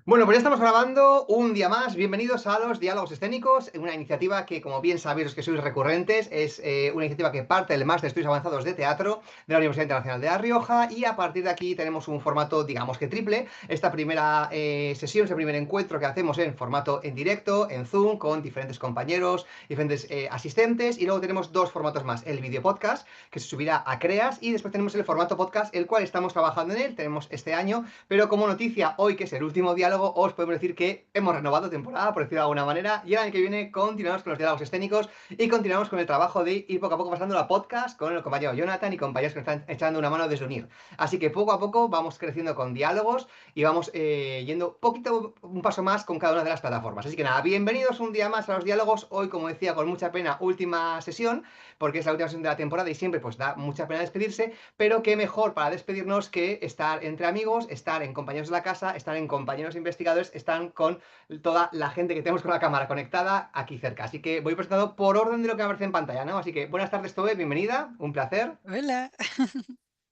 Bueno, pues ya estamos grabando un día más. Bienvenidos a los Diálogos Escénicos, una iniciativa que, como bien sabéis los que sois recurrentes, es una iniciativa que parte del Máster de Estudios Avanzados de Teatro de la Universidad Internacional de La Rioja y a partir de aquí tenemos un formato, digamos que triple. Esta primera sesión, este primer encuentro que hacemos en formato en directo, en Zoom, con diferentes compañeros, diferentes asistentes y luego tenemos dos formatos más. El video podcast, que se subirá a Creas y después tenemos el formato podcast, el cual estamos trabajando en él, tenemos este año, pero como noticia, hoy que es el último diálogo, os podemos decir que hemos renovado temporada, por decirlo de alguna manera, y el año que viene continuamos con los diálogos escénicos y continuamos con el trabajo de ir poco a poco pasando la podcast con el compañero Jonathan y compañeros que nos están echando una mano desde unir. Así que poco a poco vamos creciendo con diálogos y vamos yendo poquito, un paso más con cada una de las plataformas. Así que nada, bienvenidos un día más a los diálogos. Hoy, como decía, con mucha pena, última sesión, porque es la última sesión de la temporada y siempre pues da mucha pena despedirse, pero qué mejor para despedirnos que estar entre amigos, estar en compañeros de la casa, estar en compañeros investigadores, estar con toda la gente que tenemos con la cámara conectada aquí cerca. Así que voy presentando por orden de lo que aparece en pantalla, ¿no? Así que buenas tardes, Tobe, bienvenida, un placer. Hola.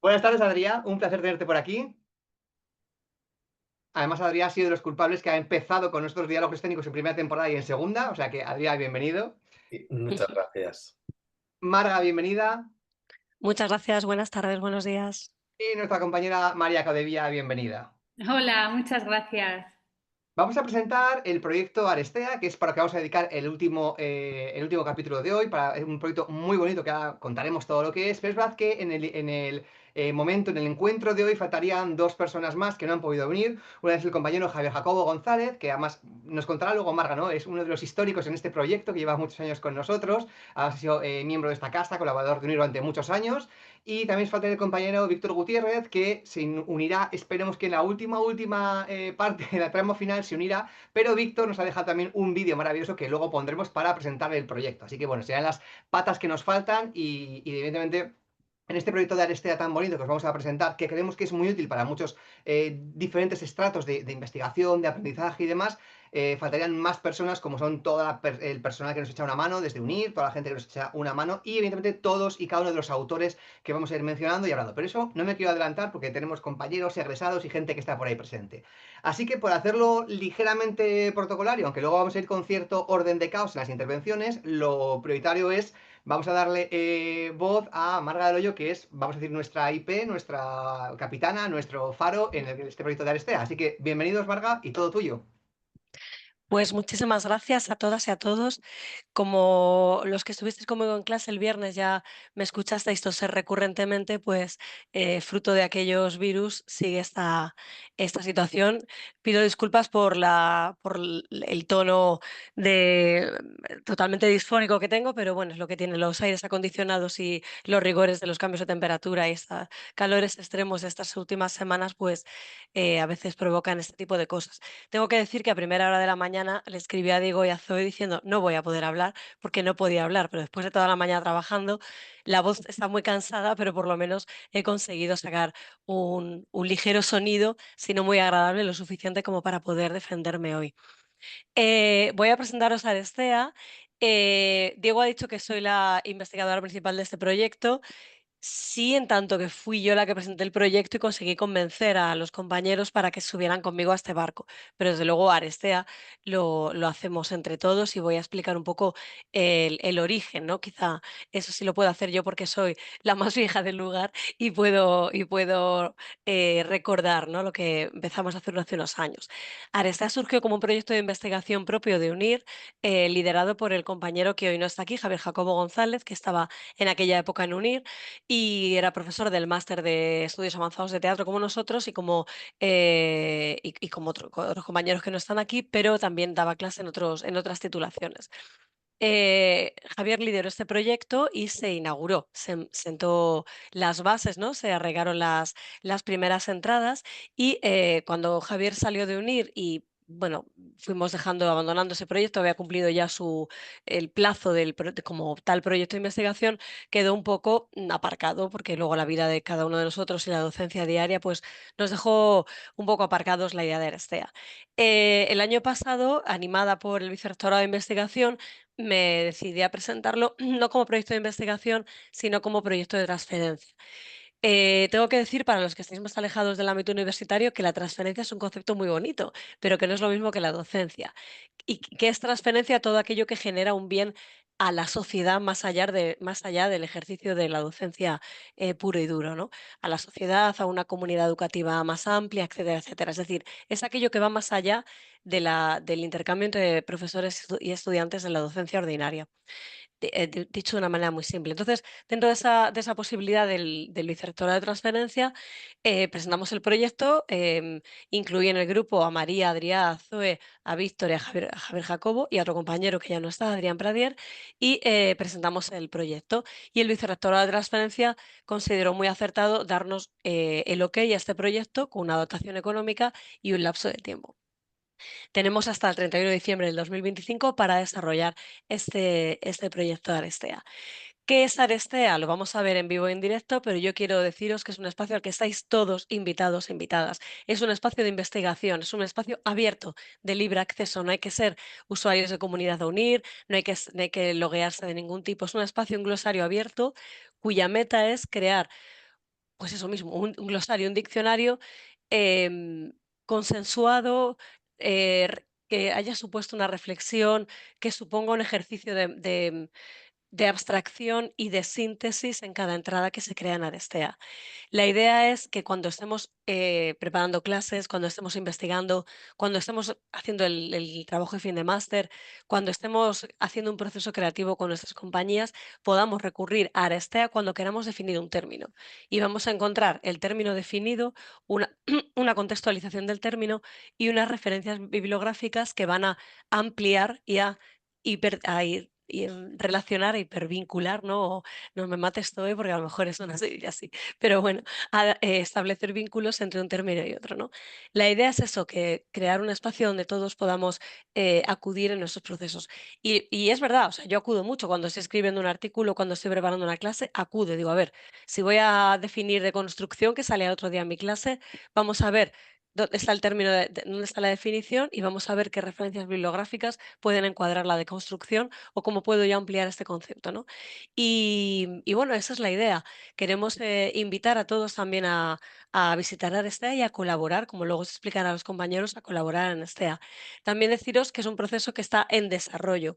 Buenas tardes, Adrián, un placer tenerte por aquí. Además, Adrián ha sido de los culpables que ha empezado con nuestros diálogos escénicos en primera temporada y en segunda, o sea que Adrián, bienvenido. Y muchas gracias. Marga, bienvenida. Muchas gracias, buenas tardes, buenos días. Y nuestra compañera María Codevilla, bienvenida. Hola, muchas gracias. Vamos a presentar el proyecto Arestea, que es para lo que vamos a dedicar el último capítulo de hoy, para un proyecto muy bonito que ahora contaremos todo lo que es, pero es verdad que en el momento, en el encuentro de hoy, faltarían dos personas más que no han podido venir. Una es el compañero Javier Jacobo González, que además nos contará luego Marga, ¿no? Es uno de los históricos en este proyecto, que lleva muchos años con nosotros, ha sido miembro de esta casa, colaborador de UNIR durante muchos años, y también falta el compañero Víctor Gutiérrez, que se unirá, esperemos que en la última parte de la trama final se unirá, pero Víctor nos ha dejado también un vídeo maravilloso que luego pondremos para presentar el proyecto. Así que bueno, serán las patas que nos faltan y evidentemente en este proyecto de Arestea tan bonito que os vamos a presentar, que creemos que es muy útil para muchos diferentes estratos de investigación, de aprendizaje y demás, faltarían más personas como son el personal que nos echa una mano desde UNIR, toda la gente que nos echa una mano y evidentemente todos y cada uno de los autores que vamos a ir mencionando y hablando. Pero eso no me quiero adelantar porque tenemos compañeros y egresados y gente que está por ahí presente. Así que por hacerlo ligeramente protocolario, aunque luego vamos a ir con cierto orden de caos en las intervenciones, lo prioritario es, vamos a darle voz a Marga del Hoyo, que es, vamos a decir, nuestra IP, nuestra capitana, nuestro faro en este proyecto de Arestea. Así que bienvenidos, Marga, y todo tuyo. Pues muchísimas gracias a todas y a todos. Como los que estuvisteis conmigo en clase el viernes ya me escuchasteis toser recurrentemente, pues fruto de aquellos virus sigue esta situación. Pido disculpas por el tono totalmente disfónico que tengo, pero bueno, es lo que tienen los aires acondicionados y los rigores de los cambios de temperatura y estos calores extremos de estas últimas semanas, pues a veces provocan este tipo de cosas. Tengo que decir que a primera hora de la mañana le escribí a Diego y a Zoe diciendo no voy a poder hablar porque no podía hablar, pero después de toda la mañana trabajando, la voz está muy cansada, pero por lo menos he conseguido sacar un ligero sonido, si no muy agradable, lo suficiente como para poder defenderme hoy. Voy a presentaros a Arestea. Diego ha dicho que soy la investigadora principal de este proyecto. Sí, en tanto que fui yo la que presenté el proyecto y conseguí convencer a los compañeros para que subieran conmigo a este barco. Pero desde luego Arestea lo hacemos entre todos y voy a explicar un poco el origen, ¿no? Quizá eso sí lo puedo hacer yo porque soy la más vieja del lugar y puedo recordar, ¿no? Lo que empezamos a hacer hace unos años. Arestea surgió como un proyecto de investigación propio de UNIR, liderado por el compañero que hoy no está aquí, Javier Jacobo González, que estaba en aquella época en UNIR y era profesor del máster de estudios avanzados de teatro como nosotros y como otros compañeros que no están aquí, pero también daba clase en otras titulaciones. Javier lideró este proyecto y se inauguró, sentó las bases, ¿no? Se arregaron las primeras entradas y cuando Javier salió de UNIR y bueno, fuimos abandonando ese proyecto, había cumplido ya el plazo como tal proyecto de investigación, quedó un poco aparcado porque luego la vida de cada uno de nosotros y la docencia diaria pues nos dejó un poco aparcados la idea de Arestea. El año pasado, animada por el vicerrectorado de investigación, me decidí a presentarlo no como proyecto de investigación, sino como proyecto de transferencia. Tengo que decir, para los que estáis más alejados del ámbito universitario, que la transferencia es un concepto muy bonito, pero que no es lo mismo que la docencia. ¿Y qué es transferencia? Todo aquello que genera un bien a la sociedad más allá del ejercicio de la docencia puro y duro, ¿no? A la sociedad, a una comunidad educativa más amplia, etcétera, etcétera. Es decir, es aquello que va más allá del intercambio entre profesores y estudiantes en la docencia ordinaria. Dicho de una manera muy simple. Entonces, dentro de esa posibilidad del vicerrectorado de transferencia, presentamos el proyecto, incluí en el grupo a María, Adrià, a Zoe, a Víctor y a Javier Jacobo y a otro compañero que ya no está, Adrián Pradier, y presentamos el proyecto. Y el vicerrectorado de transferencia consideró muy acertado darnos el ok a este proyecto con una dotación económica y un lapso de tiempo. Tenemos hasta el 31 de diciembre del 2025 para desarrollar este proyecto de Arestea. ¿Qué es Arestea? Lo vamos a ver en vivo y en directo, pero yo quiero deciros que es un espacio al que estáis todos invitados e invitadas. Es un espacio de investigación, es un espacio abierto, de libre acceso. No hay que ser usuarios de Comunidad de UNIR, no hay que loguearse de ningún tipo. Es un espacio, un glosario abierto, cuya meta es crear, pues eso mismo, un glosario, un diccionario em, consensuado, que haya supuesto una reflexión, que suponga un ejercicio de abstracción y de síntesis en cada entrada que se crea en Arestea. La idea es que cuando estemos preparando clases, cuando estemos investigando, cuando estemos haciendo el trabajo de fin de máster, cuando estemos haciendo un proceso creativo con nuestras compañías, podamos recurrir a Arestea cuando queramos definir un término. Y vamos a encontrar el término definido, una, una contextualización del término y unas referencias bibliográficas que van a ampliar y relacionar, hipervincular, ¿no? No me mates todo, porque a lo mejor eso no es así, pero bueno, establecer vínculos entre un término y otro, ¿no? La idea es eso, que crear un espacio donde todos podamos acudir en nuestros procesos. Y es verdad, o sea, yo acudo mucho cuando estoy escribiendo un artículo, cuando estoy preparando una clase, acudo, digo, a ver, si voy a definir de construcción, que sale otro día en mi clase, vamos a ver dónde está el término, dónde está la definición y vamos a ver qué referencias bibliográficas pueden encuadrar la deconstrucción o cómo puedo yo ampliar este concepto, ¿no? Y bueno, esa es la idea. Queremos invitar a todos también a visitar Arestea y a colaborar, como luego se explicará a los compañeros, a colaborar en Arestea. También deciros que es un proceso que está en desarrollo.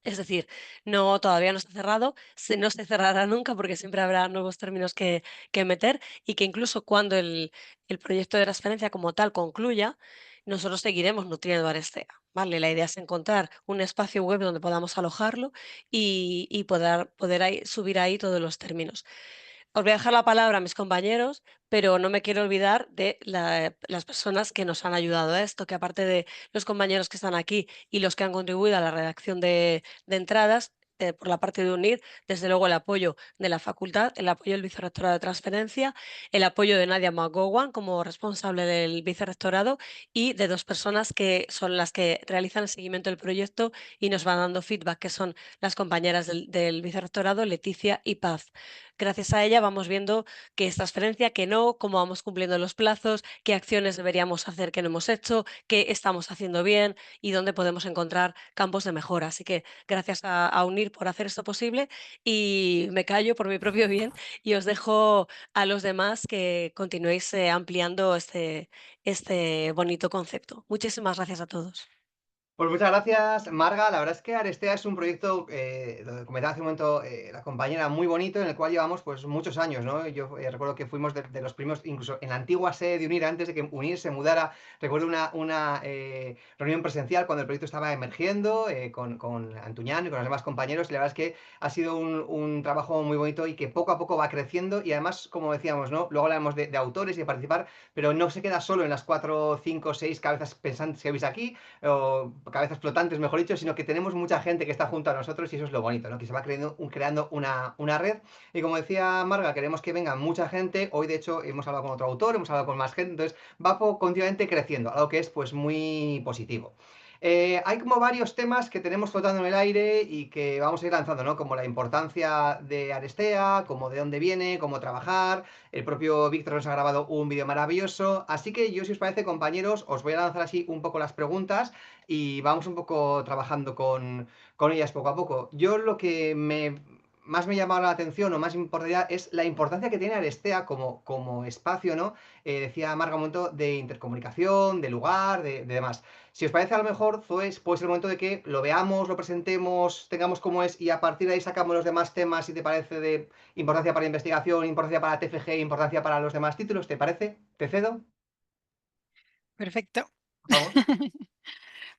Es decir, no, todavía no está cerrado, no se cerrará nunca porque siempre habrá nuevos términos que meter y que incluso cuando el proyecto de transferencia como tal concluya, nosotros seguiremos nutriendo Arestea, ¿vale? La idea es encontrar un espacio web donde podamos alojarlo y poder subir ahí todos los términos. Os voy a dejar la palabra a mis compañeros, pero no me quiero olvidar de las personas que nos han ayudado a esto, que aparte de los compañeros que están aquí y los que han contribuido a la redacción de entradas, por la parte de UNIR, desde luego el apoyo de la facultad, el apoyo del vicerrectorado de transferencia, el apoyo de Nadia McGowan como responsable del vicerrectorado y de dos personas que son las que realizan el seguimiento del proyecto y nos van dando feedback, que son las compañeras del vicerrectorado, Leticia y Paz. Gracias a ella vamos viendo qué es transferencia, qué no, cómo vamos cumpliendo los plazos, qué acciones deberíamos hacer que no hemos hecho, qué estamos haciendo bien y dónde podemos encontrar campos de mejora. Así que gracias a UNIR por hacer esto posible y me callo por mi propio bien y os dejo a los demás que continuéis ampliando este bonito concepto. Muchísimas gracias a todos. Pues muchas gracias, Marga. La verdad es que Arestea es un proyecto, lo comentaba hace un momento la compañera, muy bonito, en el cual llevamos pues muchos años, ¿no? Yo recuerdo que fuimos de los primeros, incluso en la antigua sede de UNIR, antes de que UNIR se mudara, recuerdo una reunión presencial cuando el proyecto estaba emergiendo, con Antuñán y con los demás compañeros, y la verdad es que ha sido un trabajo muy bonito y que poco a poco va creciendo, y además, como decíamos, ¿no? Luego hablamos de autores y de participar, pero no se queda solo en las 4, 5, 6 cabezas pensantes que veis aquí, o cabezas flotantes, mejor dicho, sino que tenemos mucha gente que está junto a nosotros y eso es lo bonito, ¿no? Que se va creando una red. Y como decía Marga, queremos que venga mucha gente. Hoy, de hecho, hemos hablado con otro autor, hemos hablado con más gente, entonces va continuamente creciendo, algo que es pues muy positivo. Hay como varios temas que tenemos flotando en el aire y que vamos a ir lanzando, ¿no? Como la importancia de Arestea, como de dónde viene, cómo trabajar. El propio Víctor nos ha grabado un vídeo maravilloso. Así que yo, si os parece, compañeros, os voy a lanzar así un poco las preguntas y vamos un poco trabajando con ellas poco a poco. Yo lo que más me ha llamado la atención o más importancia es la importancia que tiene Arestea como espacio, ¿no? Decía Marga un momento de intercomunicación, de lugar, de demás. Si os parece, a lo mejor, Zoe, puede ser el momento de que lo veamos, lo presentemos, tengamos como es y a partir de ahí sacamos los demás temas, si te parece, de importancia para investigación, importancia para TFG, importancia para los demás títulos, ¿te parece? ¿Te cedo? Perfecto. Vamos.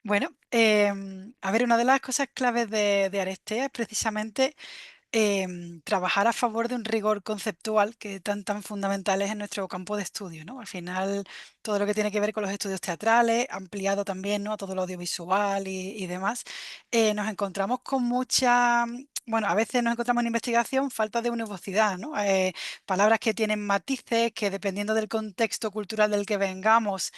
Bueno, a ver, una de las cosas claves de Arestea es precisamente trabajar a favor de un rigor conceptual que tan fundamental es en nuestro campo de estudio, ¿no? Al final, todo lo que tiene que ver con los estudios teatrales, ampliado también, ¿no?, a todo lo audiovisual y demás, nos encontramos con mucha, bueno, a veces nos encontramos en investigación falta de univocidad, ¿no? Palabras que tienen matices, que dependiendo del contexto cultural del que vengamos,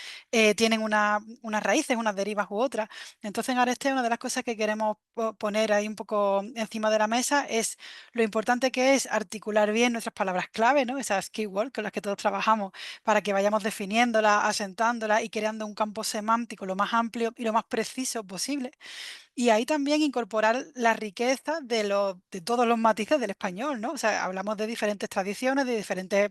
tienen unas raíces, unas derivas u otras. Entonces, en Arestea, una de las cosas que queremos poner ahí un poco encima de la mesa es lo importante que es articular bien nuestras palabras clave, ¿no? Esas keywords con las que todos trabajamos, para que vayamos definiéndolas, asentándolas y creando un campo semántico lo más amplio y lo más preciso posible. Y ahí también incorporar la riqueza de todos los matices del español, ¿no? O sea, hablamos de diferentes tradiciones, de diferentes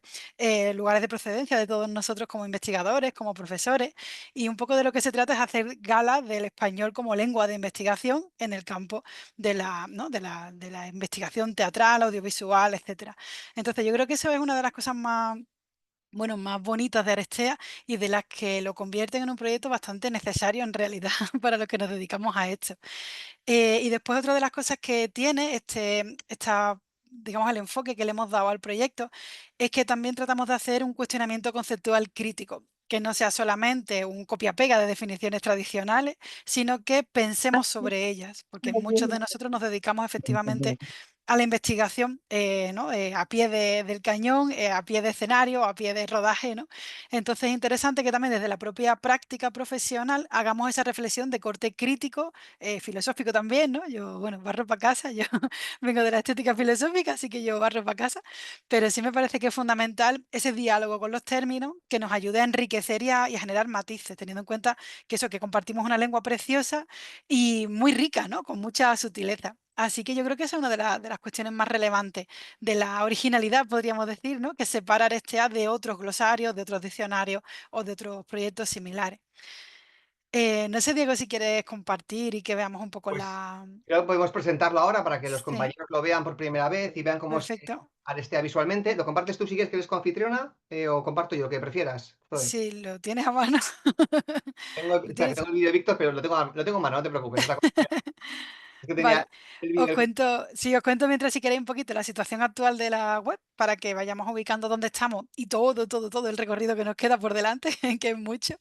lugares de procedencia de todos nosotros como investigadores, como profesores, y un poco de lo que se trata es hacer gala del español como lengua de investigación en el campo de la, ¿no?, de la investigación teatral, audiovisual, etcétera. Entonces, yo creo que eso es una de las cosas más, bueno, más bonitas de Arestea y de las que lo convierten en un proyecto bastante necesario en realidad para los que nos dedicamos a esto. Y después otra de las cosas que tiene digamos, el enfoque que le hemos dado al proyecto es que también tratamos de hacer un cuestionamiento conceptual crítico, que no sea solamente un copia-pega de definiciones tradicionales, sino que pensemos sobre ellas, porque muchos de nosotros nos dedicamos efectivamente a la investigación, ¿no?, a pie del cañón, a pie de escenario, a pie de rodaje, ¿no? Entonces es interesante que también desde la propia práctica profesional hagamos esa reflexión de corte crítico, filosófico también, ¿no? Yo, bueno, barro para casa, yo vengo de la estética filosófica, así que yo barro para casa, pero sí me parece que es fundamental ese diálogo con los términos que nos ayude a enriquecer y a generar matices, teniendo en cuenta que eso, que compartimos una lengua preciosa y muy rica, ¿no?, con mucha sutileza. Así que yo creo que esa es una de las cuestiones más relevantes de la originalidad, podríamos decir, ¿no?, que separa Arestea de otros glosarios, de otros diccionarios o de otros proyectos similares. No sé, Diego, si quieres compartir y que veamos un poco Pues la... creo que podemos presentarlo ahora para que los Sí, compañeros lo vean por primera vez y vean cómo es perfecto. Arestea visualmente. ¿Lo compartes tú si quieres que eres coanfitriona o comparto yo, lo que prefieras? Zoe. Si lo tienes a mano. ¿Lo Espera, que tienes? tengo el vídeo de Víctor, pero lo tengo a mano, no te preocupes. Es que tenía Vale. el vídeo Os de Víctor. cuento, sí, os cuento mientras, si queréis, un poquito la situación actual de la web para que vayamos ubicando dónde estamos y todo el recorrido que nos queda por delante, que es mucho.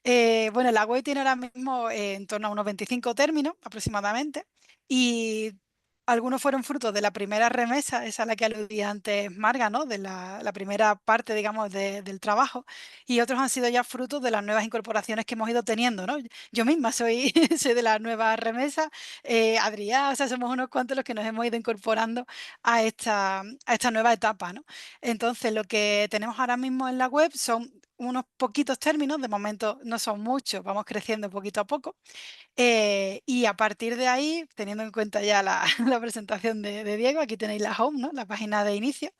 Bueno, la web tiene ahora mismo en torno a unos 25 términos aproximadamente, y algunos fueron frutos de la primera remesa, esa a la que aludía antes Marga, ¿no?, de la primera parte, digamos, del trabajo, y otros han sido ya frutos de las nuevas incorporaciones que hemos ido teniendo, ¿no? Yo misma soy, soy de la nueva remesa, Adrià, o sea, somos unos cuantos los que nos hemos ido incorporando a esta nueva etapa, ¿no? Entonces, lo que tenemos ahora mismo en la web son unos poquitos términos, de momento no son muchos, vamos creciendo poquito a poco, y a partir de ahí, teniendo en cuenta ya la, la presentación de Diego, aquí tenéis la home, ¿no?, la página de inicio,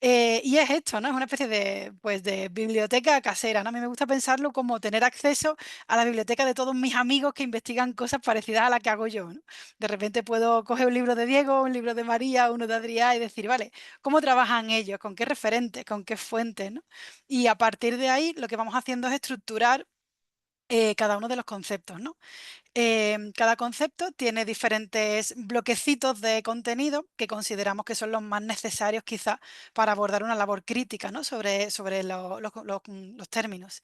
y es esto, ¿no?, es una especie de, pues, de biblioteca casera, ¿no? A mí me gusta pensarlo como tener acceso a la biblioteca de todos mis amigos que investigan cosas parecidas a las que hago yo, ¿no? De repente puedo coger un libro de Diego, un libro de María, uno de Adrià y decir, vale, ¿cómo trabajan ellos? ¿Con qué referentes? ¿Con qué fuentes? ¿No? Y a partir de ahí lo que vamos haciendo es estructurar cada uno de los conceptos, ¿no? Cada concepto tiene diferentes bloquecitos de contenido que consideramos que son los más necesarios quizá para abordar una labor crítica, ¿no?, sobre los términos.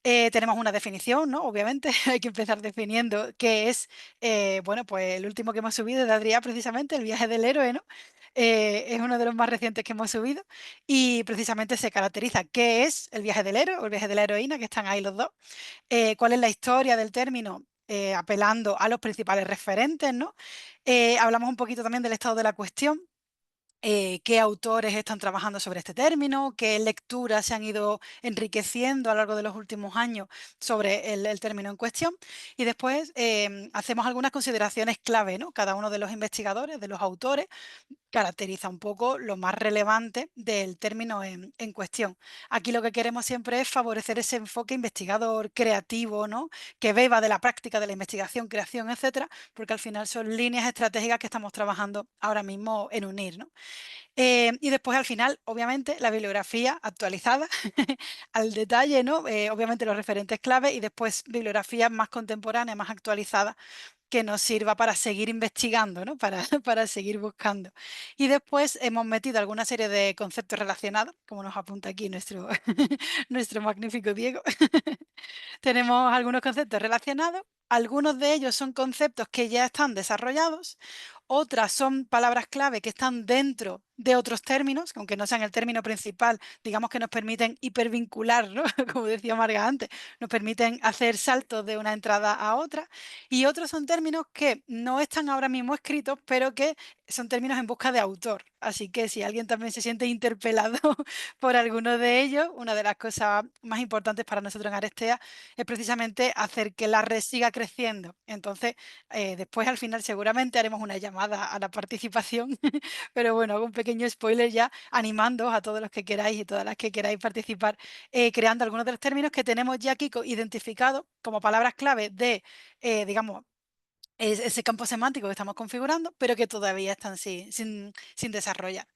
Tenemos una definición, ¿no? Obviamente hay que empezar definiendo qué es, bueno, pues el último que hemos subido de Adrià, precisamente, el viaje del héroe, ¿no? Es uno de los más recientes que hemos subido y precisamente se caracteriza qué es el viaje del héroe o el viaje de la heroína, que están ahí los dos, cuál es la historia del término, apelando a los principales referentes, ¿no? Hablamos un poquito también del estado de la cuestión, qué autores están trabajando sobre este término, qué lecturas se han ido enriqueciendo a lo largo de los últimos años sobre el término en cuestión. Y después hacemos algunas consideraciones clave, ¿no? Cada uno de los investigadores, de los autores, caracteriza un poco lo más relevante del término en cuestión. Aquí lo que queremos siempre es favorecer ese enfoque investigador, creativo, ¿no? Que beba de la práctica de la investigación, creación, etcétera, porque al final son líneas estratégicas que estamos trabajando ahora mismo en unir, ¿no? Y después al final, obviamente, la bibliografía actualizada al detalle, ¿no? Obviamente los referentes clave y después bibliografía más contemporánea, más actualizada, que nos sirva para seguir investigando, ¿no? Para seguir buscando. Y después hemos metido alguna serie de conceptos relacionados, como nos apunta aquí nuestro, nuestro magnífico Diego. Tenemos algunos conceptos relacionados, algunos de ellos son conceptos que ya están desarrollados, otras son palabras clave que están dentro de otros términos, aunque no sean el término principal, digamos que nos permiten hipervincular, ¿no? Como decía Marga antes, nos permiten hacer saltos de una entrada a otra, y otros son términos que no están ahora mismo escritos, pero que son términos en busca de autor. Así que si alguien también se siente interpelado por alguno de ellos, una de las cosas más importantes para nosotros en Arestea es precisamente hacer que la red siga creciendo. Entonces, después al final seguramente haremos una llamada a la participación, pero bueno, hago un pequeño spoiler ya, animándoos a todos los que queráis y todas las que queráis participar, creando algunos de los términos que tenemos ya aquí identificados como palabras clave de, digamos, ese campo semántico que estamos configurando, pero que todavía están sin desarrollar.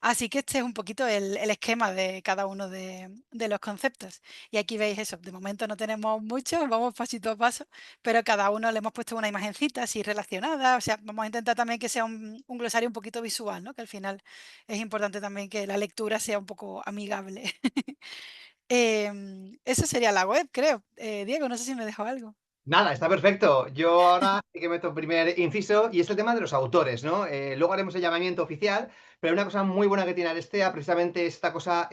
Así que este es un poquito el esquema de cada uno de los conceptos. Y aquí veis eso, de momento no tenemos mucho, vamos pasito a paso, pero cada uno le hemos puesto una imagencita así relacionada, o sea, vamos a intentar también que sea un glosario un poquito visual, ¿no? Que al final es importante también que la lectura sea un poco amigable. Eso sería la web, creo. Diego, no sé si me dejo algo. Nada, está perfecto. Yo ahora sí que meto el primer inciso y es el tema de los autores, ¿no? Luego haremos el llamamiento oficial, pero una cosa muy buena que tiene Arestea precisamente es esta cosa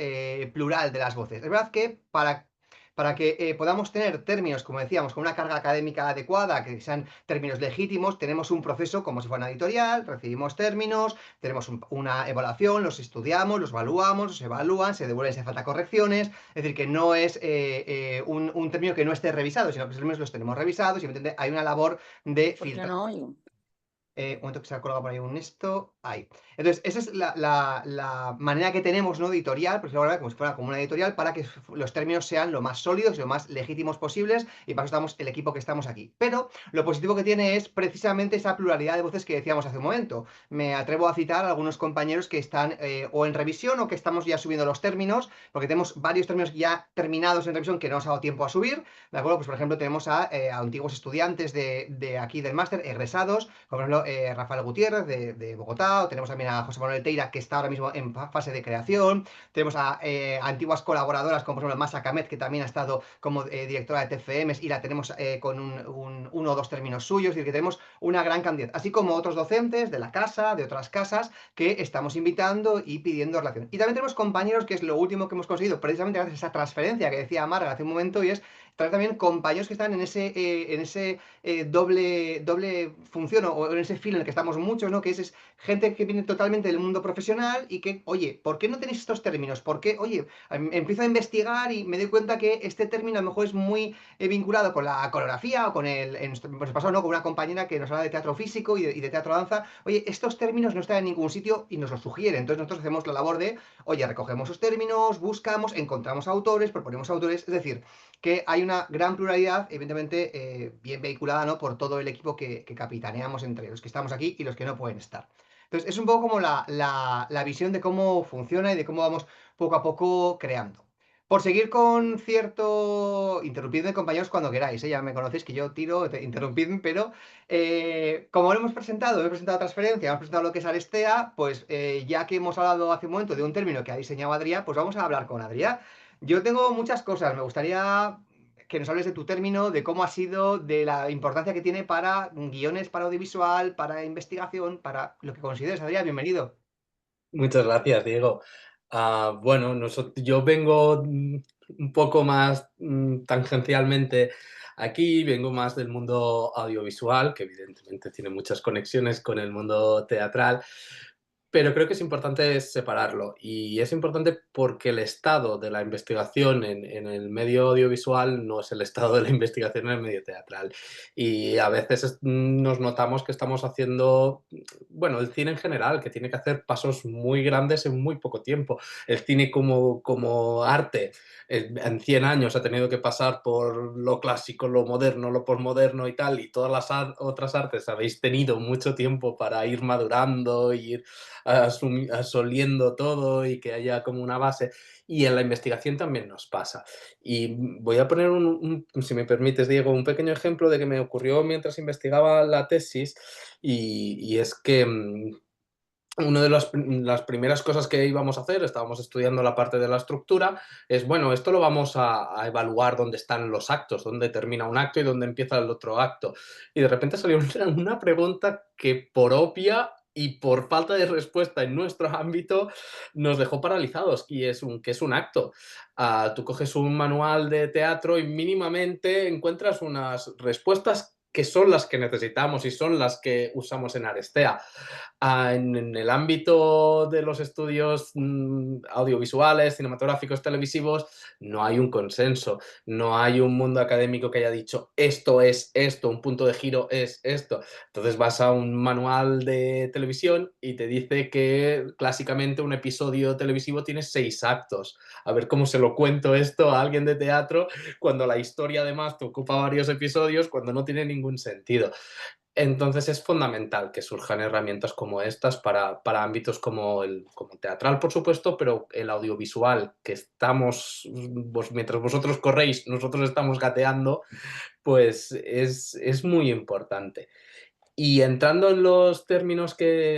plural de las voces. Es verdad que para que podamos tener términos, como decíamos, con una carga académica adecuada, que sean términos legítimos, tenemos un proceso como si fuera una editorial, recibimos términos, tenemos una evaluación, los estudiamos, los evaluamos, los evalúan, se devuelven si hace falta correcciones, es decir, que no es un término que no esté revisado, sino que los términos los tenemos revisados y hay una labor de filtrar. No oigo. Un momento que se ha colgado por ahí un esto. Ahí. Entonces, esa es la manera que tenemos, ¿no? Editorial, pues ahora como si fuera como una editorial, para que los términos sean lo más sólidos y lo más legítimos posibles, y para eso estamos el equipo que estamos aquí. Pero lo positivo que tiene es precisamente esa pluralidad de voces que decíamos hace un momento. Me atrevo a citar a algunos compañeros que están o en revisión o que estamos ya subiendo los términos, porque tenemos varios términos ya terminados en revisión que no nos ha dado tiempo a subir, ¿de acuerdo? Pues por ejemplo tenemos a antiguos estudiantes de aquí del máster, egresados, como por ejemplo Rafael Gutiérrez de Bogotá, o tenemos también a José Manuel Teira, que está ahora mismo en fase de creación, tenemos a antiguas colaboradoras, como por ejemplo Masa Kamet, que también ha estado como directora de TFMs, y la tenemos con uno o dos términos suyos, es decir, que tenemos una gran cantidad, así como otros docentes de la casa, de otras casas, que estamos invitando y pidiendo relación. Y también tenemos compañeros, que es lo último que hemos conseguido, precisamente gracias a esa transferencia que decía Marga hace un momento, y es traer también compañeros que están en ese doble función o en ese filo en el que estamos muchos, ¿no? Que es gente que viene totalmente del mundo profesional y que, oye, ¿por qué no tenéis estos términos? ¿Por qué? Oye, empiezo a investigar y me doy cuenta que este término a lo mejor es muy vinculado con la coreografía o con en nuestro pasado, ¿no? Con una compañera que nos habla de teatro físico y de teatro danza. Oye, estos términos no están en ningún sitio y nos los sugieren. Entonces nosotros hacemos la labor de, oye, recogemos esos términos, buscamos, encontramos autores, proponemos autores, es decir, que hay una gran pluralidad, evidentemente bien vehiculada, ¿no? Por todo el equipo que capitaneamos entre los que estamos aquí y los que no pueden estar. Entonces, es un poco como la visión de cómo funciona y de cómo vamos poco a poco creando. Por seguir con cierto... Interrumpidme, compañeros, cuando queráis, ¿eh? Ya me conocéis que yo tiro, interrumpidme, pero como lo hemos presentado transferencia, hemos presentado lo que es Arestea, pues ya que hemos hablado hace un momento de un término que ha diseñado Adrià, pues vamos a hablar con Adrià. Yo tengo muchas cosas, me gustaría que nos hables de tu término, de cómo ha sido, de la importancia que tiene para guiones, para audiovisual, para investigación, para lo que consideres. Adrián, bienvenido. Muchas gracias, Diego. Bueno, yo vengo un poco más tangencialmente aquí, vengo más del mundo audiovisual, que evidentemente tiene muchas conexiones con el mundo teatral, Pero creo que es importante separarlo, y es importante porque el estado de la investigación en el medio audiovisual no es el estado de la investigación en el medio teatral. Y a veces nos notamos que estamos haciendo, bueno, el cine en general, que tiene que hacer pasos muy grandes en muy poco tiempo. El cine como arte en 100 años ha tenido que pasar por lo clásico, lo moderno, lo posmoderno y tal, y todas las otras artes habéis tenido mucho tiempo para ir madurando, ir asoliendo todo y que haya como una base. Y en la investigación también nos pasa. Y voy a poner, si me permites, Diego, un pequeño ejemplo de que me ocurrió mientras investigaba la tesis, y es que una de las primeras cosas que íbamos a hacer, estábamos estudiando la parte de la estructura, es, bueno, esto lo vamos a evaluar dónde están los actos, dónde termina un acto y dónde empieza el otro acto. Y de repente salió una pregunta que, por obvia y por falta de respuesta en nuestro ámbito, nos dejó paralizados, y ¿qué es un acto? Tú coges un manual de teatro y mínimamente encuentras unas respuestas que son las que necesitamos y son las que usamos en Arestea. En el ámbito de los estudios audiovisuales, cinematográficos, televisivos, no hay un consenso, no hay un mundo académico que haya dicho esto es esto, un punto de giro es esto. Entonces vas a un manual de televisión y te dice que clásicamente un episodio televisivo tiene 6 actos. A ver cómo se lo cuento esto a alguien de teatro cuando la historia además te ocupa varios episodios, cuando no tiene ningún sentido. Entonces es fundamental que surjan herramientas como estas para ámbitos como el teatral, por supuesto, pero el audiovisual, que estamos, mientras vosotros corréis, nosotros estamos gateando, pues es muy importante. Y entrando en los términos que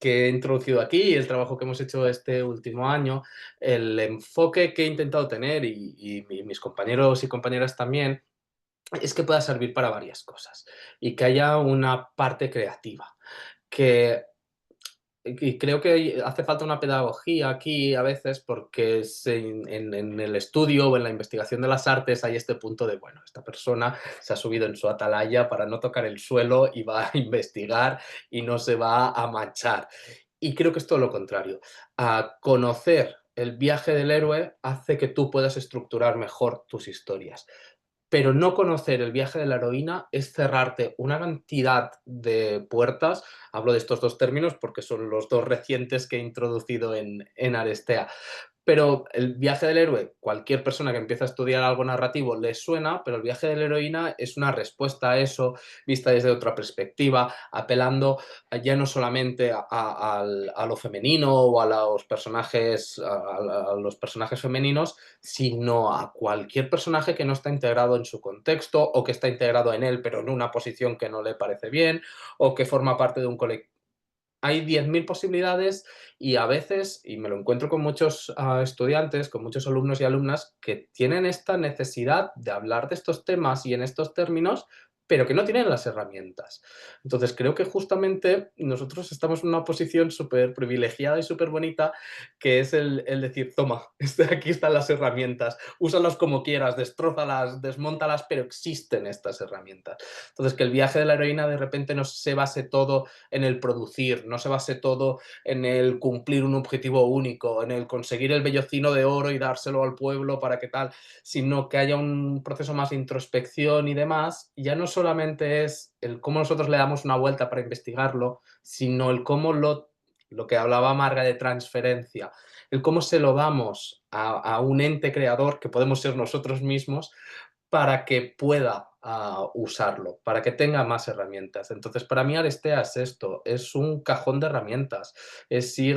he introducido aquí, el trabajo que hemos hecho este último año, el enfoque que he intentado tener, y mis compañeros y compañeras también, es que pueda servir para varias cosas y que haya una parte creativa. Que, y creo que hace falta una pedagogía aquí a veces, porque en el estudio o en la investigación de las artes hay este punto de, bueno, esta persona se ha subido en su atalaya para no tocar el suelo y va a investigar y no se va a manchar. Y creo que es todo lo contrario. A conocer el viaje del héroe hace que tú puedas estructurar mejor tus historias. Pero no conocer el viaje de la heroína es cerrarte una cantidad de puertas. Hablo de estos dos términos porque son los dos recientes que he introducido en Arestea. Pero el viaje del héroe, cualquier persona que empieza a estudiar algo narrativo le suena, pero el viaje de la heroína es una respuesta a eso, vista desde otra perspectiva, apelando ya no solamente a lo femenino o a los personajes femeninos, sino a cualquier personaje que no está integrado en su contexto, o que está integrado en él pero en una posición que no le parece bien, o que forma parte de un colectivo. Hay 10.000 posibilidades, y a veces, y me lo encuentro con muchos estudiantes, con muchos alumnos y alumnas, que tienen esta necesidad de hablar de estos temas y en estos términos, pero que no tienen las herramientas. Entonces creo que justamente nosotros estamos en una posición súper privilegiada y súper bonita, que es el decir, toma, aquí están las herramientas, úsalas como quieras, destrózalas, desmóntalas, pero existen estas herramientas. Entonces, que el viaje de la heroína de repente no se base todo en el producir, no se base todo en el cumplir un objetivo único, en el conseguir el vellocino de oro y dárselo al pueblo para que tal, sino que haya un proceso más de introspección y demás. Y ya no solamente es el cómo nosotros le damos una vuelta para investigarlo, sino el cómo lo que hablaba Marga de transferencia, el cómo se lo damos a un ente creador, que podemos ser nosotros mismos, para que pueda usarlo, para que tenga más herramientas. Entonces, para mí Arestea es esto, es un cajón de herramientas. Es ir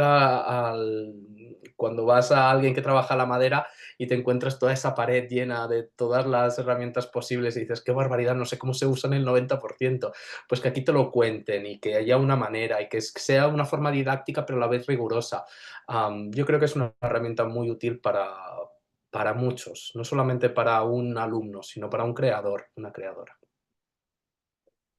cuando vas a alguien que trabaja la madera y te encuentras toda esa pared llena de todas las herramientas posibles y dices, qué barbaridad, no sé cómo se usan el 90%. Pues que aquí te lo cuenten y que haya una manera y que sea una forma didáctica pero a la vez rigurosa. Yo creo que es una herramienta muy útil para muchos, no solamente para un alumno, sino para un creador, una creadora.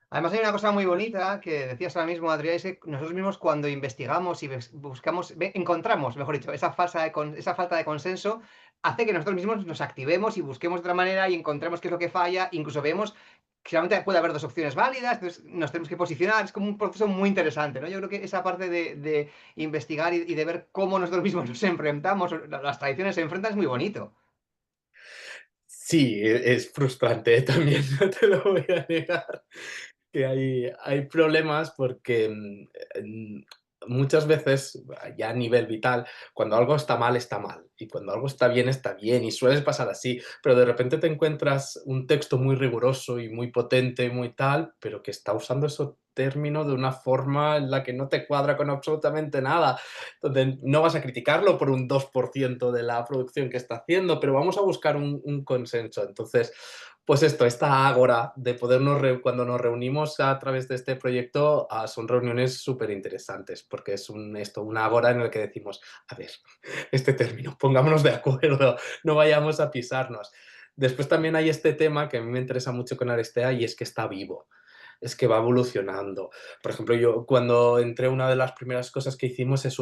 Además hay una cosa muy bonita que decías ahora mismo, Adrián, es que nosotros mismos cuando investigamos y buscamos, encontramos, mejor dicho, esa falta de consenso, hace que nosotros mismos nos activemos y busquemos de otra manera y encontremos qué es lo que falla, incluso vemos que solamente puede haber 2 opciones válidas, entonces nos tenemos que posicionar, es como un proceso muy interesante, ¿no? Yo creo que esa parte de investigar y de ver cómo nosotros mismos nos enfrentamos, las tradiciones se enfrentan, es muy bonito. Sí, es frustrante también, no te lo voy a negar. Que hay problemas porque muchas veces, ya a nivel vital, cuando algo está mal, y cuando algo está bien, y suele pasar así, pero de repente te encuentras un texto muy riguroso y muy potente, muy tal, pero que está usando esos términos de una forma en la que no te cuadra con absolutamente nada. Entonces, no vas a criticarlo por un 2% de la producción que está haciendo, pero vamos a buscar un consenso. Entonces, pues esto, esta ágora de podernos, cuando nos reunimos a través de este proyecto, son reuniones súper interesantes, porque es una ágora en la que decimos, a ver, este término, pongámonos de acuerdo, no vayamos a pisarnos. Después también hay este tema que a mí me interesa mucho con Arestea y es que está vivo, es que va evolucionando. Por ejemplo, yo cuando entré, una de las primeras cosas que hicimos es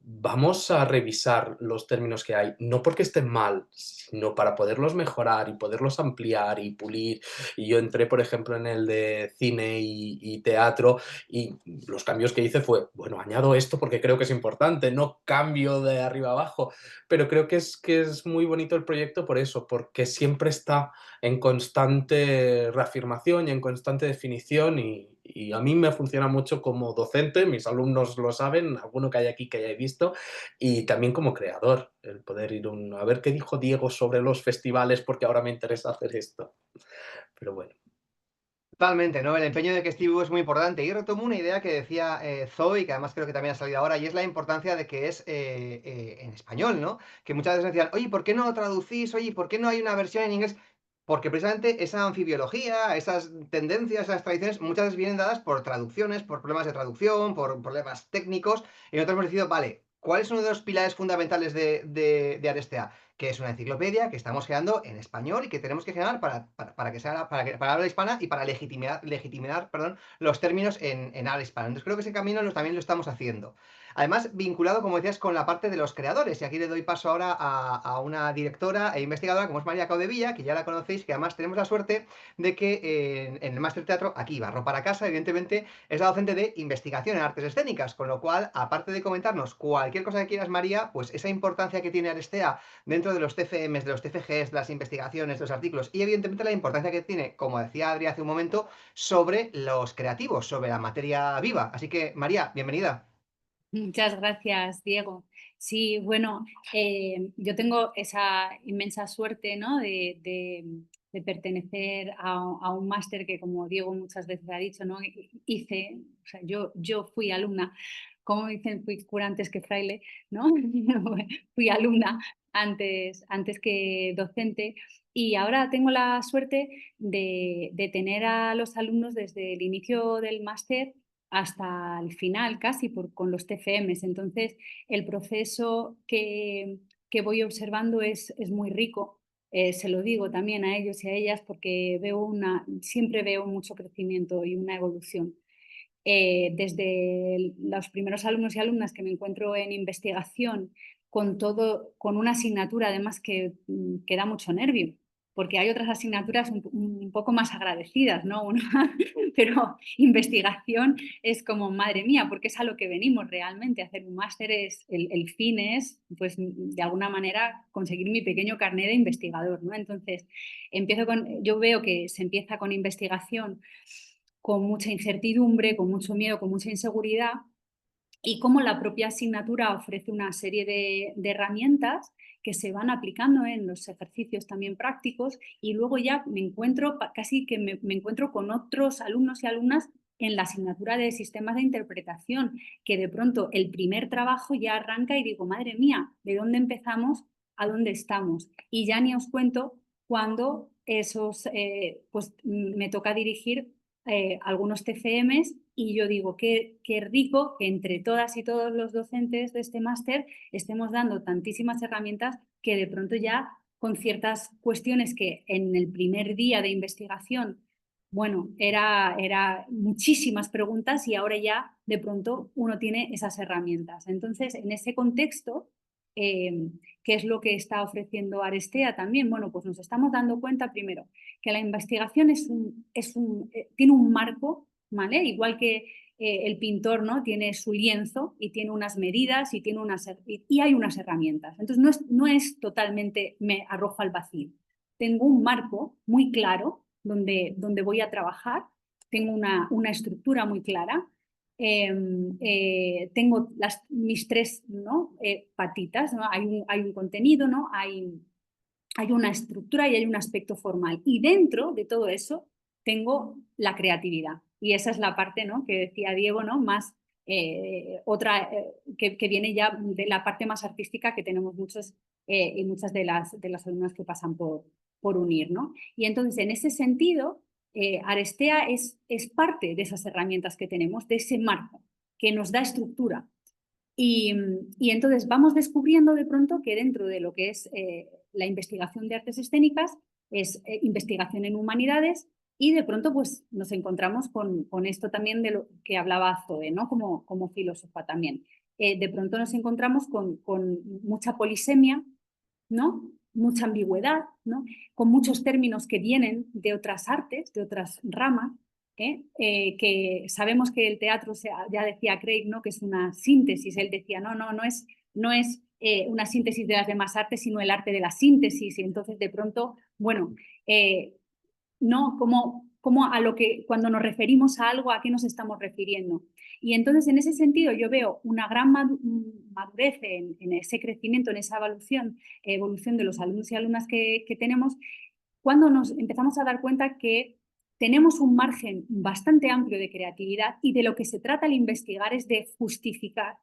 vamos a revisar los términos que hay, no porque estén mal, sino para poderlos mejorar y poderlos ampliar y pulir. Y yo entré, por ejemplo, en el de cine y teatro, y los cambios que hice fue, bueno, añado esto porque creo que es importante, no cambio de arriba abajo, pero creo que es muy bonito el proyecto por eso, porque siempre está en constante reafirmación y en constante definición, y a mí me funciona mucho como docente, mis alumnos lo saben, alguno que hay aquí que hayáis visto, y también como creador, el poder ir a ver qué dijo Diego sobre los festivales porque ahora me interesa hacer esto. Pero bueno. Totalmente, ¿no? El empeño de que esté vivo es muy importante. Y retomo una idea que decía Zoe, que además creo que también ha salido ahora, y es la importancia de que es en español, ¿no? Que muchas veces decían, oye, ¿por qué no lo traducís? Oye, ¿por qué no hay una versión en inglés? Porque precisamente esa anfibiología, esas tendencias, esas tradiciones, muchas veces vienen dadas por traducciones, por problemas de traducción, por problemas técnicos, y nosotros hemos decidido, vale, ¿cuál es uno de los pilares fundamentales de Arestea? Que es una enciclopedia que estamos creando en español y que tenemos que generar para que sea para habla hispana y para legitimar perdón, los términos en habla hispana. Entonces creo que ese camino también lo estamos haciendo. Además, vinculado, como decías, con la parte de los creadores. Y aquí le doy paso ahora a una directora e investigadora como es María Caudevilla, que ya la conocéis, que además tenemos la suerte de que en el Máster Teatro, aquí Barro para Casa, evidentemente, es la docente de investigación en artes escénicas, con lo cual, aparte de comentarnos cualquier cosa que quieras, María, pues esa importancia que tiene Arestea dentro de los TFMs, de los TFGs, de las investigaciones, de los artículos, y evidentemente la importancia que tiene, como decía Adri hace un momento, sobre los creativos, sobre la materia viva. Así que, María, bienvenida. Muchas gracias, Diego. Sí, bueno, yo tengo esa inmensa suerte, ¿no? de pertenecer a un máster que, como Diego muchas veces ha dicho, ¿no? Hice, o sea, yo fui alumna, como dicen, fui cura antes que fraile, ¿no? Fui alumna antes que docente, y ahora tengo la suerte de tener a los alumnos desde el inicio del máster hasta el final, casi con los TFMs. Entonces, el proceso que voy observando es muy rico. Se lo digo también a ellos y a ellas porque siempre veo mucho crecimiento y una evolución. Desde los primeros alumnos y alumnas que me encuentro en investigación, con una asignatura además que da mucho nervio, porque hay otras asignaturas un poco más agradecidas, ¿no? Pero investigación es como, madre mía, porque es a lo que venimos realmente. Hacer un máster el fin es, pues, de alguna manera, conseguir mi pequeño carnet de investigador, ¿no? Entonces, yo veo que se empieza con investigación con mucha incertidumbre, con mucho miedo, con mucha inseguridad, y cómo la propia asignatura ofrece una serie de herramientas que se van aplicando en los ejercicios también prácticos, y luego ya me encuentro con otros alumnos y alumnas en la asignatura de sistemas de interpretación, que de pronto el primer trabajo ya arranca y digo, madre mía, ¿de dónde empezamos a dónde estamos? Y ya ni os cuento cuando pues me toca dirigir algunos TFMs, y yo digo, qué rico que entre todas y todos los docentes de este máster estemos dando tantísimas herramientas, que de pronto ya con ciertas cuestiones que en el primer día de investigación, bueno, era muchísimas preguntas, y ahora ya de pronto uno tiene esas herramientas. Entonces, en ese contexto, ¿Qué es lo que está ofreciendo Arestea también? Bueno, pues nos estamos dando cuenta primero que la investigación tiene un marco, ¿vale? Igual que el pintor, ¿no? Tiene su lienzo y tiene unas medidas y hay unas herramientas. Entonces no es totalmente me arrojo al vacío. Tengo un marco muy claro donde voy a trabajar, tengo una estructura muy clara. Tengo mis tres, ¿no? Patitas, ¿no? Hay un contenido, ¿no? Hay una estructura y hay un aspecto formal. Y dentro de todo eso tengo la creatividad. Y esa es la parte, ¿no? Que decía Diego, ¿no? Más otra que viene ya de la parte más artística que tenemos muchos y muchas de las alumnas que pasan por UNIR, ¿no? Y entonces, en ese sentido, Arestea es parte de esas herramientas que tenemos, de ese marco que nos da estructura. Y entonces vamos descubriendo de pronto que dentro de lo que es la investigación de artes escénicas es investigación en humanidades y de pronto pues nos encontramos con esto también de lo que hablaba Zoe, ¿no? Como filósofa también. De pronto nos encontramos con mucha polisemia, ¿no? Mucha ambigüedad, ¿no? Con muchos términos que vienen de otras artes, de otras ramas, que sabemos que el teatro, ya decía Craig, ¿no? Que es una síntesis. Él decía, no es una síntesis de las demás artes, sino el arte de la síntesis. Y entonces, de pronto, bueno, ¿no? Como a lo que, cuando nos referimos a algo, ¿a qué nos estamos refiriendo? Y entonces, en ese sentido, yo veo una gran madurez en ese crecimiento, en esa evolución de los alumnos y alumnas que tenemos, cuando nos empezamos a dar cuenta que tenemos un margen bastante amplio de creatividad y de lo que se trata al investigar es de justificar,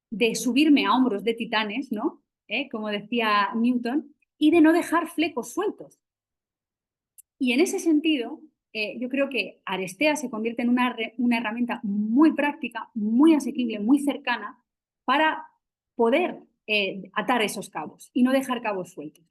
de subirme a hombros de titanes, ¿no? Como decía Newton, y de no dejar flecos sueltos. Y en ese sentido, yo creo que Arestea se convierte en una herramienta muy práctica, muy asequible, muy cercana para poder atar esos cabos y no dejar cabos sueltos.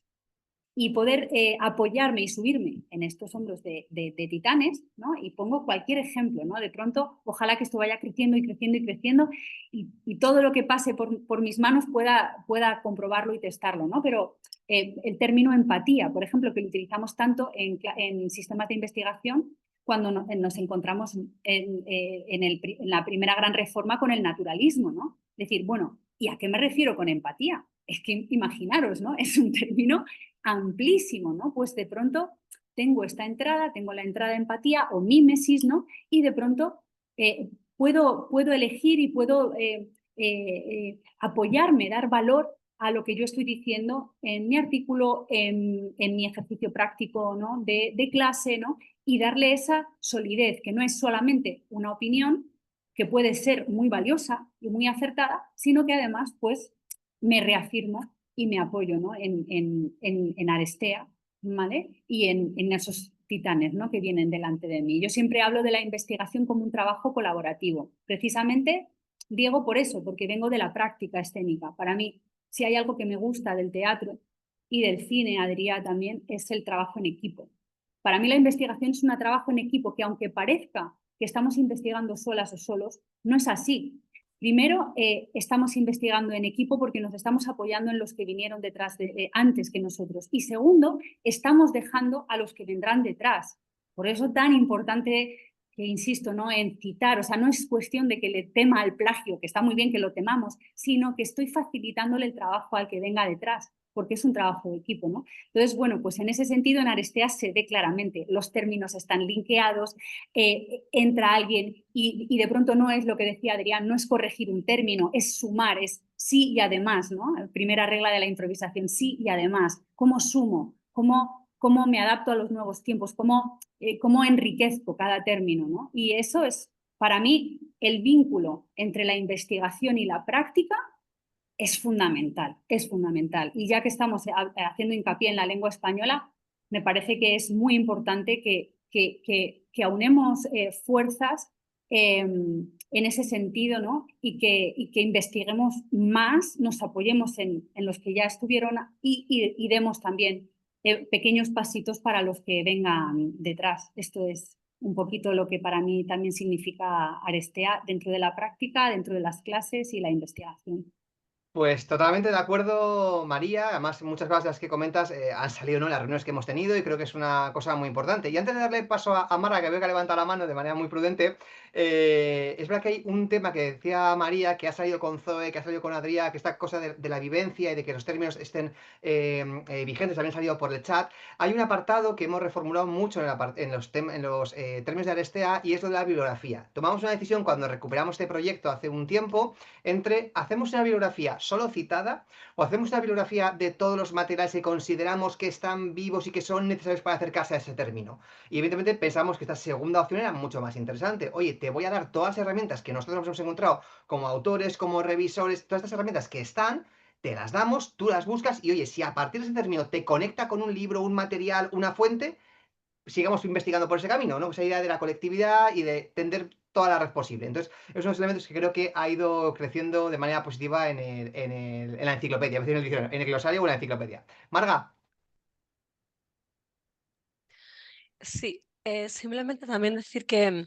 Y poder apoyarme y subirme en estos hombros de titanes, ¿no? Y pongo cualquier ejemplo, ¿no? De pronto, ojalá que esto vaya creciendo y creciendo y creciendo y todo lo que pase por mis manos pueda comprobarlo y testarlo, ¿no? Pero el término empatía, por ejemplo, que lo utilizamos tanto en sistemas de investigación cuando nos encontramos en la primera gran reforma con el naturalismo, ¿no? Decir, bueno, ¿y a qué me refiero con empatía? Es que imaginaros, ¿no? Es un término amplísimo, ¿no? Pues de pronto tengo la entrada de empatía o mímesis, ¿no? Y de pronto puedo elegir y puedo apoyarme, dar valor a lo que yo estoy diciendo en mi artículo, en mi ejercicio práctico, ¿no? de clase, ¿no? Y darle esa solidez, que no es solamente una opinión, que puede ser muy valiosa y muy acertada, sino que además, pues, me reafirmo y me apoyo, ¿no? en Arestea, ¿vale? Y en esos titanes, ¿no? Que vienen delante de mí. Yo siempre hablo de la investigación como un trabajo colaborativo. Precisamente, Diego, por eso, porque vengo de la práctica escénica. Para mí, si hay algo que me gusta del teatro y del cine, Adrià, también, es el trabajo en equipo. Para mí la investigación es un trabajo en equipo que, aunque parezca que estamos investigando solas o solos, no es así. Primero, estamos investigando en equipo porque nos estamos apoyando en los que vinieron detrás antes que nosotros. Y segundo, estamos dejando a los que vendrán detrás. Por eso tan importante que insisto, ¿no? En citar, o sea, no es cuestión de que le tema al plagio, que está muy bien que lo temamos, sino que estoy facilitándole el trabajo al que venga detrás, porque es un trabajo de equipo, ¿no? Entonces, bueno, pues en ese sentido en Arestea se ve claramente, los términos están linkeados, entra alguien y de pronto no es lo que decía Adrián, no es corregir un término, es sumar, es sí y además, ¿no? La primera regla de la improvisación, sí y además. ¿Cómo sumo? ¿Cómo me adapto a los nuevos tiempos? ¿Cómo enriquezco cada término, ¿no? Y eso es, para mí, el vínculo entre la investigación y la práctica es fundamental, es fundamental. Y ya que estamos haciendo hincapié en la lengua española, me parece que es muy importante que aunemos fuerzas en ese sentido, ¿no? Y que investiguemos más, nos apoyemos en los que ya estuvieron y demos también pequeños pasitos para los que vengan detrás. Esto es un poquito lo que para mí también significa Arestea dentro de la práctica, dentro de las clases y la investigación. Pues totalmente de acuerdo, María. Además, muchas cosas de las que comentas han salido, ¿no?, en las reuniones que hemos tenido y creo que es una cosa muy importante. Y antes de darle paso a Mara, que veo que ha levantado la mano de manera muy prudente, es verdad que hay un tema que decía María, que ha salido con Zoe, que ha salido con Adrià, que esta cosa de la vivencia y de que los términos estén vigentes, también ha salido por el chat. Hay un apartado que hemos reformulado mucho en los términos de Arestea y es lo de la bibliografía. Tomamos una decisión cuando recuperamos este proyecto hace un tiempo entre hacemos una bibliografía solo citada o hacemos una bibliografía de todos los materiales que consideramos que están vivos y que son necesarios para acercarse a ese término. Y evidentemente pensamos que esta segunda opción era mucho más interesante. Oye, te voy a dar todas las herramientas que nosotros hemos encontrado como autores, como revisores, todas estas herramientas que están, te las damos, tú las buscas y oye, si a partir de ese término te conecta con un libro, un material, una fuente, sigamos investigando por ese camino, ¿no? Esa idea de la colectividad y de tender toda la red posible. Entonces, esos son los elementos que creo que ha ido creciendo de manera positiva en la enciclopedia, en el diccionario, en el glosario o en la enciclopedia. Marga. Sí, simplemente también decir que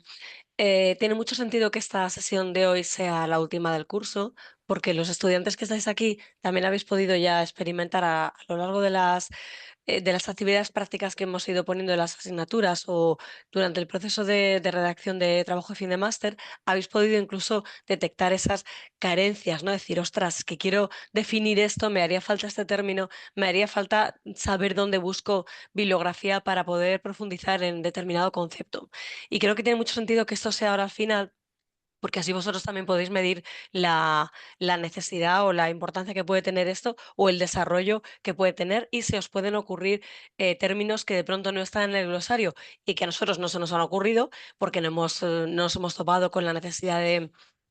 tiene mucho sentido que esta sesión de hoy sea la última del curso, porque los estudiantes que estáis aquí también habéis podido ya experimentar a lo largo de las actividades prácticas que hemos ido poniendo en las asignaturas o durante el proceso de redacción de trabajo de fin de máster, habéis podido incluso detectar esas carencias, ¿no? Decir, ostras, que quiero definir esto, me haría falta este término, me haría falta saber dónde busco bibliografía para poder profundizar en determinado concepto. Y creo que tiene mucho sentido que esto sea ahora al final, porque así vosotros también podéis medir la necesidad o la importancia que puede tener esto o el desarrollo que puede tener y se os pueden ocurrir términos que de pronto no están en el glosario y que a nosotros no se nos han ocurrido porque no nos hemos topado con la necesidad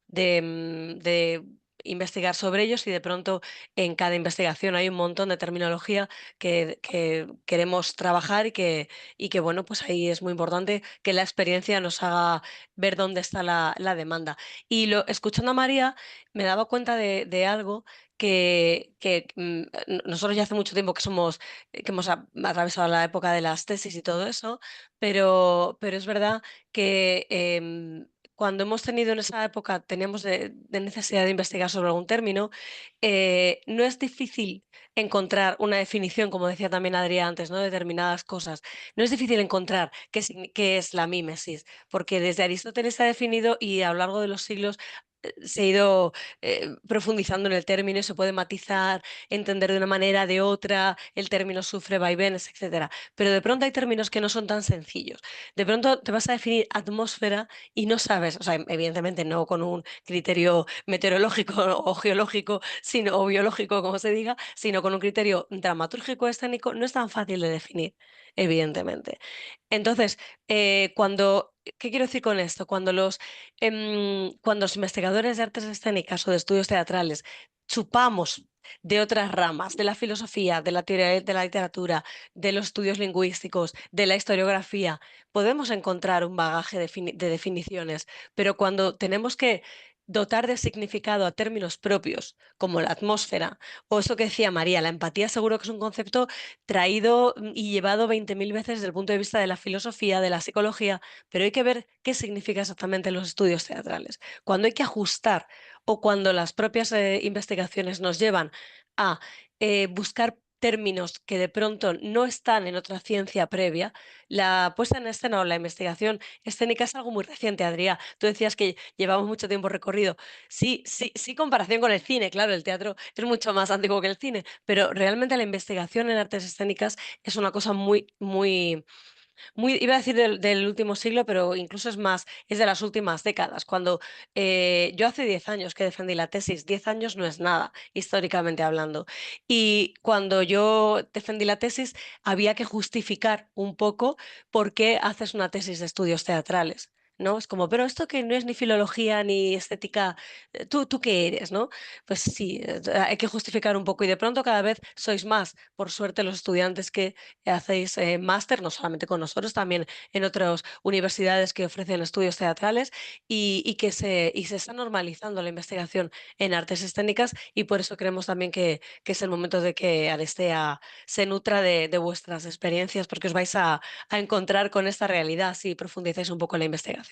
de investigar sobre ellos y de pronto en cada investigación hay un montón de terminología que queremos trabajar y que bueno, pues ahí es muy importante que la experiencia nos haga ver dónde está la demanda. Y escuchando a María, me daba cuenta de algo que nosotros ya hace mucho tiempo que hemos atravesado la época de las tesis y todo eso, pero es verdad que cuando hemos tenido en esa época, teníamos de necesidad de investigar sobre algún término, no es difícil encontrar una definición, como decía también Adrián antes, ¿no? De determinadas cosas. No es difícil encontrar qué es la mímesis, porque desde Aristóteles se ha definido y a lo largo de los siglos se ha ido profundizando en el término y se puede matizar, entender de una manera, de otra, el término sufre vaivenes, etcétera. Pero de pronto hay términos que no son tan sencillos. De pronto te vas a definir atmósfera y no sabes, o sea, evidentemente no con un criterio meteorológico o geológico, o biológico, como se diga, sino con un criterio dramatúrgico escénico, no es tan fácil de definir, evidentemente. Entonces, ¿qué quiero decir con esto? Cuando los investigadores de artes escénicas o de estudios teatrales chupamos de otras ramas, de la filosofía, de la teoría de la literatura, de los estudios lingüísticos, de la historiografía, podemos encontrar un bagaje de definiciones, pero cuando tenemos que dotar de significado a términos propios, como la atmósfera, o eso que decía María, la empatía seguro que es un concepto traído y llevado 20.000 veces desde el punto de vista de la filosofía, de la psicología, pero hay que ver qué significa exactamente los estudios teatrales. Cuando hay que ajustar o cuando las propias investigaciones nos llevan a buscar términos que de pronto no están en otra ciencia previa, la puesta en escena o la investigación escénica es algo muy reciente, Adrià. Tú decías que llevamos mucho tiempo recorrido. Sí, sí, sí, comparación con el cine, claro, el teatro es mucho más antiguo que el cine, pero realmente la investigación en artes escénicas es una cosa iba a decir del último siglo, pero incluso es más, es de las últimas décadas. Cuando yo hace 10 años que defendí la tesis, 10 años no es nada, históricamente hablando. Y cuando yo defendí la tesis, había que justificar un poco por qué haces una tesis de estudios teatrales. ¿No? Es como, pero esto que no es ni filología ni estética, ¿tú qué eres? ¿No? Pues sí, hay que justificar un poco y de pronto cada vez sois más, por suerte, los estudiantes que hacéis máster, no solamente con nosotros, también en otras universidades que ofrecen estudios teatrales y se está normalizando la investigación en artes escénicas y por eso creemos también que es el momento de que Arestea se nutra de vuestras experiencias porque os vais a encontrar con esta realidad si profundizáis un poco en la investigación.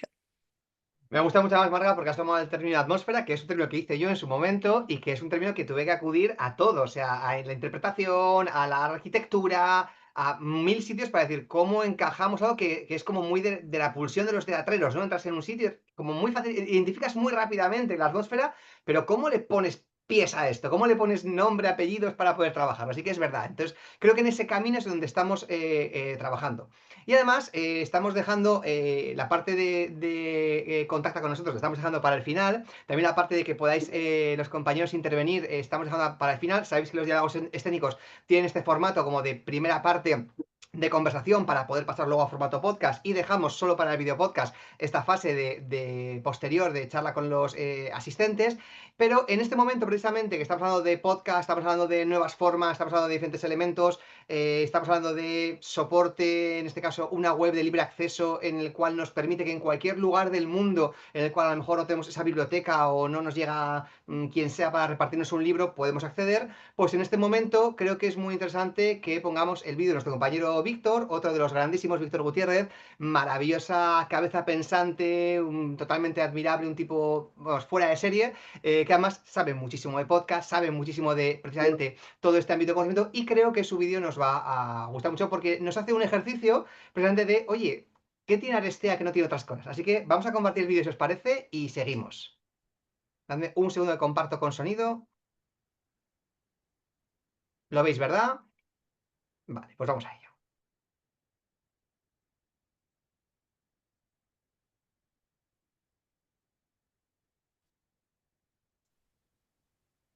Me gusta mucho más, Marga, porque has tomado el término atmósfera, que es un término que hice yo en su momento y que es un término que tuve que acudir a todo, o sea, a la interpretación, a la arquitectura, a mil sitios para decir cómo encajamos algo que es como muy de la pulsión de los teatreros, ¿no? Entras en un sitio, como muy fácil, identificas muy rápidamente la atmósfera, pero ¿cómo le pones pies a esto? ¿Cómo le pones nombre, apellidos para poder trabajar? Así que es verdad. Entonces, creo que en ese camino es donde estamos trabajando. Y además estamos dejando la parte de contacta con nosotros, la estamos dejando para el final. También la parte de que podáis los compañeros intervenir, estamos dejando para el final. Sabéis que los diálogos escénicos tienen este formato como de primera parte de conversación para poder pasar luego a formato podcast y dejamos solo para el video podcast esta fase de posterior de charla con los asistentes, pero en este momento precisamente que estamos hablando de podcast, estamos hablando de nuevas formas, estamos hablando de diferentes elementos, estamos hablando de soporte, en este caso una web de libre acceso en el cual nos permite que en cualquier lugar del mundo en el cual a lo mejor no tenemos esa biblioteca o no nos llega quien sea para repartirnos un libro, podemos acceder. Pues en este momento creo que es muy interesante que pongamos el vídeo de nuestro compañero Víctor, otro de los grandísimos, Víctor Gutiérrez, maravillosa cabeza pensante, totalmente admirable, un tipo vamos, fuera de serie, que además sabe muchísimo de podcast, sabe muchísimo de precisamente todo este ámbito de conocimiento y creo que su vídeo nos va a gustar mucho porque nos hace un ejercicio precisamente de, oye, ¿qué tiene Arestea que no tiene otras cosas? Así que vamos a compartir el vídeo si os parece y seguimos. Dadme un segundo que comparto con sonido. ¿Lo veis, verdad? Vale, pues vamos a ello.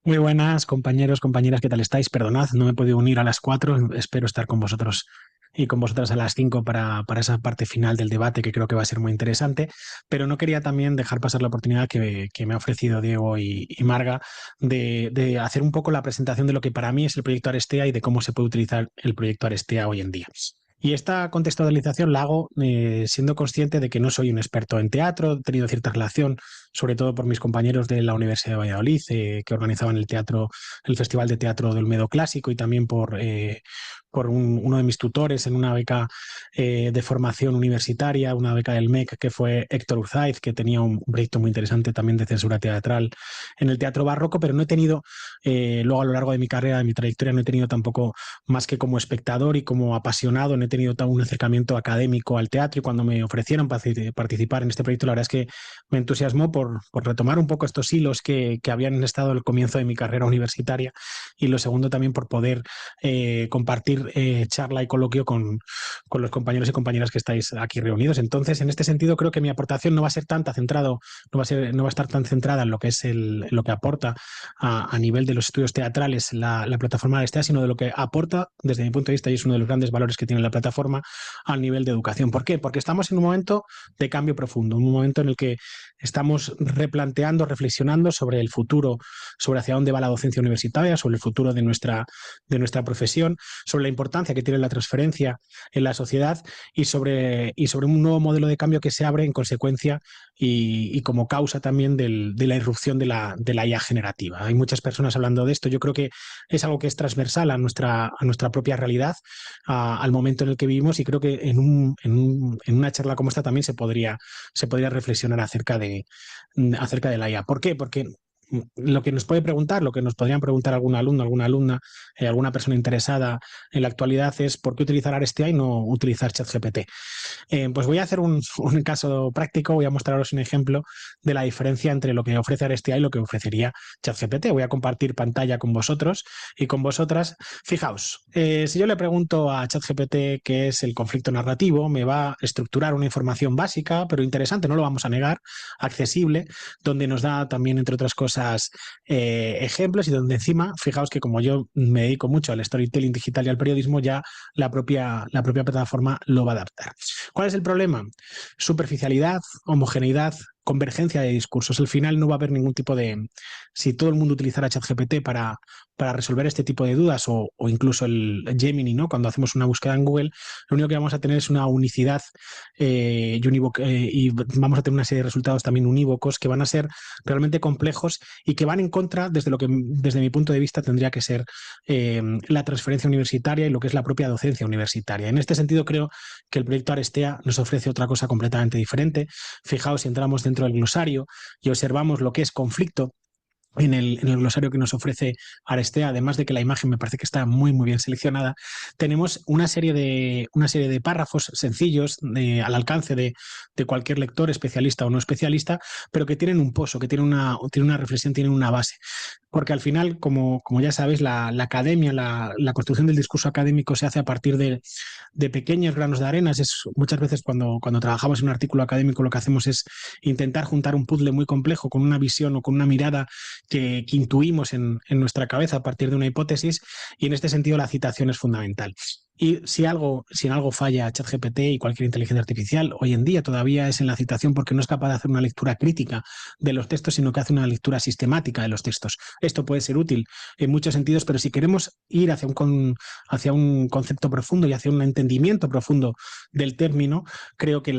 Muy buenas, compañeros, compañeras, ¿qué tal estáis? Perdonad, no me he podido unir a las 4, espero estar con vosotros y con vosotras a las 5 para esa parte final del debate que creo que va a ser muy interesante, pero no quería también dejar pasar la oportunidad que me ha ofrecido Diego y Marga de hacer un poco la presentación de lo que para mí es el proyecto Arestea y de cómo se puede utilizar el proyecto Arestea hoy en día. Y esta contextualización la hago siendo consciente de que no soy un experto en teatro, he tenido cierta relación, sobre todo por mis compañeros de la Universidad de Valladolid, que organizaban el Festival de Teatro de Olmedo Clásico, y también por uno de mis tutores en una beca de formación universitaria, una beca del MEC, que fue Héctor Urzaiz, que tenía un proyecto muy interesante también de censura teatral en el teatro barroco, pero no he tenido, luego a lo largo de mi carrera, de mi trayectoria, no he tenido tampoco más que como espectador y como apasionado, no he tenido un acercamiento académico al teatro, y cuando me ofrecieron participar en este proyecto, la verdad es que me entusiasmó por retomar un poco estos hilos que habían estado al comienzo de mi carrera universitaria, y lo segundo también por poder compartir charla y coloquio con los compañeros y compañeras que estáis aquí reunidos. Entonces, en este sentido, creo que mi aportación no va a ser tan centrado, no va a estar tan centrada en lo que es lo que aporta a nivel de los estudios teatrales la plataforma Arestea, sino de lo que aporta, desde mi punto de vista, y es uno de los grandes valores que tiene la plataforma, al nivel de educación. ¿Por qué? Porque estamos en un momento de cambio profundo, un momento en el que estamos replanteando, reflexionando sobre el futuro, sobre hacia dónde va la docencia universitaria, sobre el futuro de nuestra profesión, sobre la importancia que tiene la transferencia en la sociedad y sobre un nuevo modelo de cambio que se abre en consecuencia y como causa también de la irrupción de la IA generativa. Hay muchas personas hablando de esto. Yo creo que es algo que es transversal a nuestra propia realidad, al momento en el que vivimos, y creo que en una charla como esta también se podría reflexionar acerca de la IA. ¿Por qué? Porque lo que nos puede preguntar, lo que nos podrían preguntar algún alumno, alguna alumna, alguna persona interesada en la actualidad es ¿por qué utilizar Arestea y no utilizar ChatGPT? Pues voy a hacer un caso práctico, voy a mostraros un ejemplo de la diferencia entre lo que ofrece Arestea y lo que ofrecería ChatGPT. Voy a compartir pantalla con vosotros y con vosotras. Fijaos, si yo le pregunto a ChatGPT qué es el conflicto narrativo, me va a estructurar una información básica, pero interesante, no lo vamos a negar, accesible, donde nos da también, entre otras cosas, ejemplos, y donde encima, fijaos que como yo me dedico mucho al storytelling digital y al periodismo, ya la propia plataforma lo va a adaptar. ¿Cuál es el problema? Superficialidad, homogeneidad, convergencia de discursos. Al final no va a haber ningún tipo de... Si todo el mundo utilizara ChatGPT para resolver este tipo de dudas, o incluso el Gemini, ¿no? Cuando hacemos una búsqueda en Google, lo único que vamos a tener es una unicidad y vamos a tener una serie de resultados también unívocos que van a ser realmente complejos y que van en contra desde lo que, desde mi punto de vista, tendría que ser la transferencia universitaria y lo que es la propia docencia universitaria. En este sentido, creo que el proyecto Arestea nos ofrece otra cosa completamente diferente. Fijaos, si entramos dentro del glosario y observamos lo que es conflicto en el glosario que nos ofrece Arestea, además de que la imagen me parece que está muy, muy bien seleccionada, tenemos una serie de párrafos sencillos al alcance de cualquier lector, especialista o no especialista, pero que tienen un pozo, que tienen una reflexión, tienen una base. Porque al final, como ya sabéis, la academia, la construcción del discurso académico se hace a partir de pequeños granos de arena. Muchas veces cuando trabajamos en un artículo académico lo que hacemos es intentar juntar un puzzle muy complejo con una visión o con una mirada que intuimos en nuestra cabeza a partir de una hipótesis, y en este sentido la citación es fundamental. Y si en algo falla ChatGPT y cualquier inteligencia artificial, hoy en día todavía es en la citación, porque no es capaz de hacer una lectura crítica de los textos, sino que hace una lectura sistemática de los textos. Esto puede ser útil en muchos sentidos, pero si queremos ir hacia un concepto profundo y hacia un entendimiento profundo del término, creo que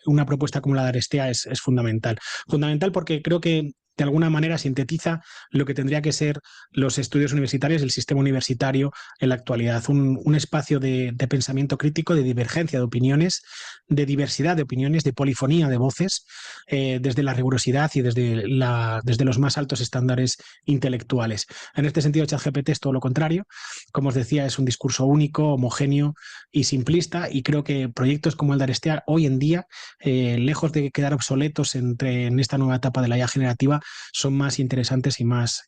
una propuesta como la de Arestea es fundamental. Fundamental porque creo que de alguna manera sintetiza lo que tendría que ser los estudios universitarios, el sistema universitario en la actualidad. Un espacio de pensamiento crítico, de divergencia de opiniones, de diversidad de opiniones, de polifonía de voces, desde la rigurosidad y desde los más altos estándares intelectuales. En este sentido, ChatGPT es todo lo contrario. Como os decía, es un discurso único, homogéneo y simplista, y creo que proyectos como el de Arestea hoy en día, lejos de quedar obsoletos en esta nueva etapa de la IA generativa, son más interesantes y más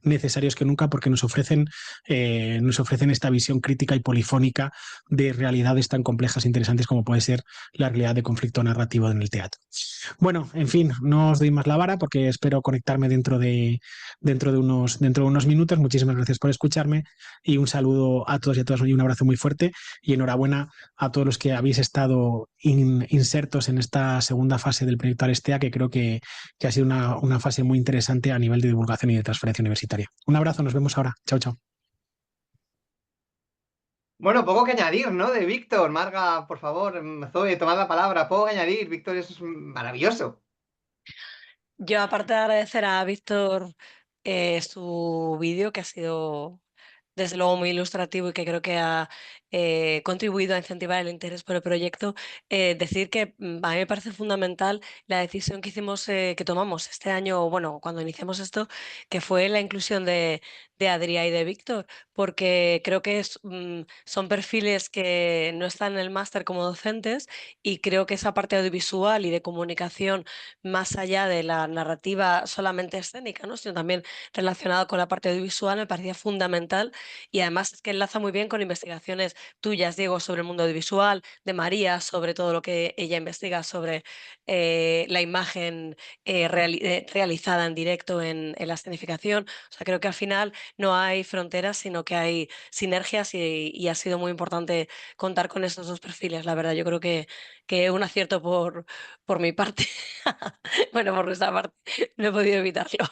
necesarios que nunca, porque nos ofrecen esta visión crítica y polifónica de realidades tan complejas e interesantes como puede ser la realidad de conflicto narrativo en el teatro. Bueno, en fin, no os doy más la vara porque espero conectarme dentro de unos minutos. Muchísimas gracias por escucharme y un saludo a todos y a todas y un abrazo muy fuerte, y enhorabuena a todos los que habéis estado insertos en esta segunda fase del proyecto Arestea, que creo que ha sido una fase muy interesante a nivel de divulgación y de transferencia universitaria. Un abrazo, nos vemos ahora. Chao, chao. Bueno, poco que añadir, ¿no? De Víctor. Marga, por favor, Zoe, tomad la palabra. Poco que añadir. Víctor es maravilloso. Yo, aparte de agradecer a Víctor su vídeo, que ha sido desde luego muy ilustrativo y que creo que ha contribuido a incentivar el interés por el proyecto, decir que a mí me parece fundamental la decisión que que tomamos este año, bueno, cuando iniciamos esto, que fue la inclusión de Adrià y de Víctor, porque creo que son perfiles que no están en el máster como docentes, y creo que esa parte audiovisual y de comunicación, más allá de la narrativa solamente escénica, ¿no?, sino también relacionada con la parte audiovisual, me parecía fundamental. Y además es que enlaza muy bien con investigaciones tuyas, Diego, sobre el mundo audiovisual, de María, sobre todo lo que ella investiga sobre la imagen realizada en directo en la escenificación. O sea, creo que al final no hay fronteras, sino que hay sinergias, y ha sido muy importante contar con estos dos perfiles. La verdad, yo creo que un acierto por mi parte. Bueno, por nuestra parte, no he podido evitarlo.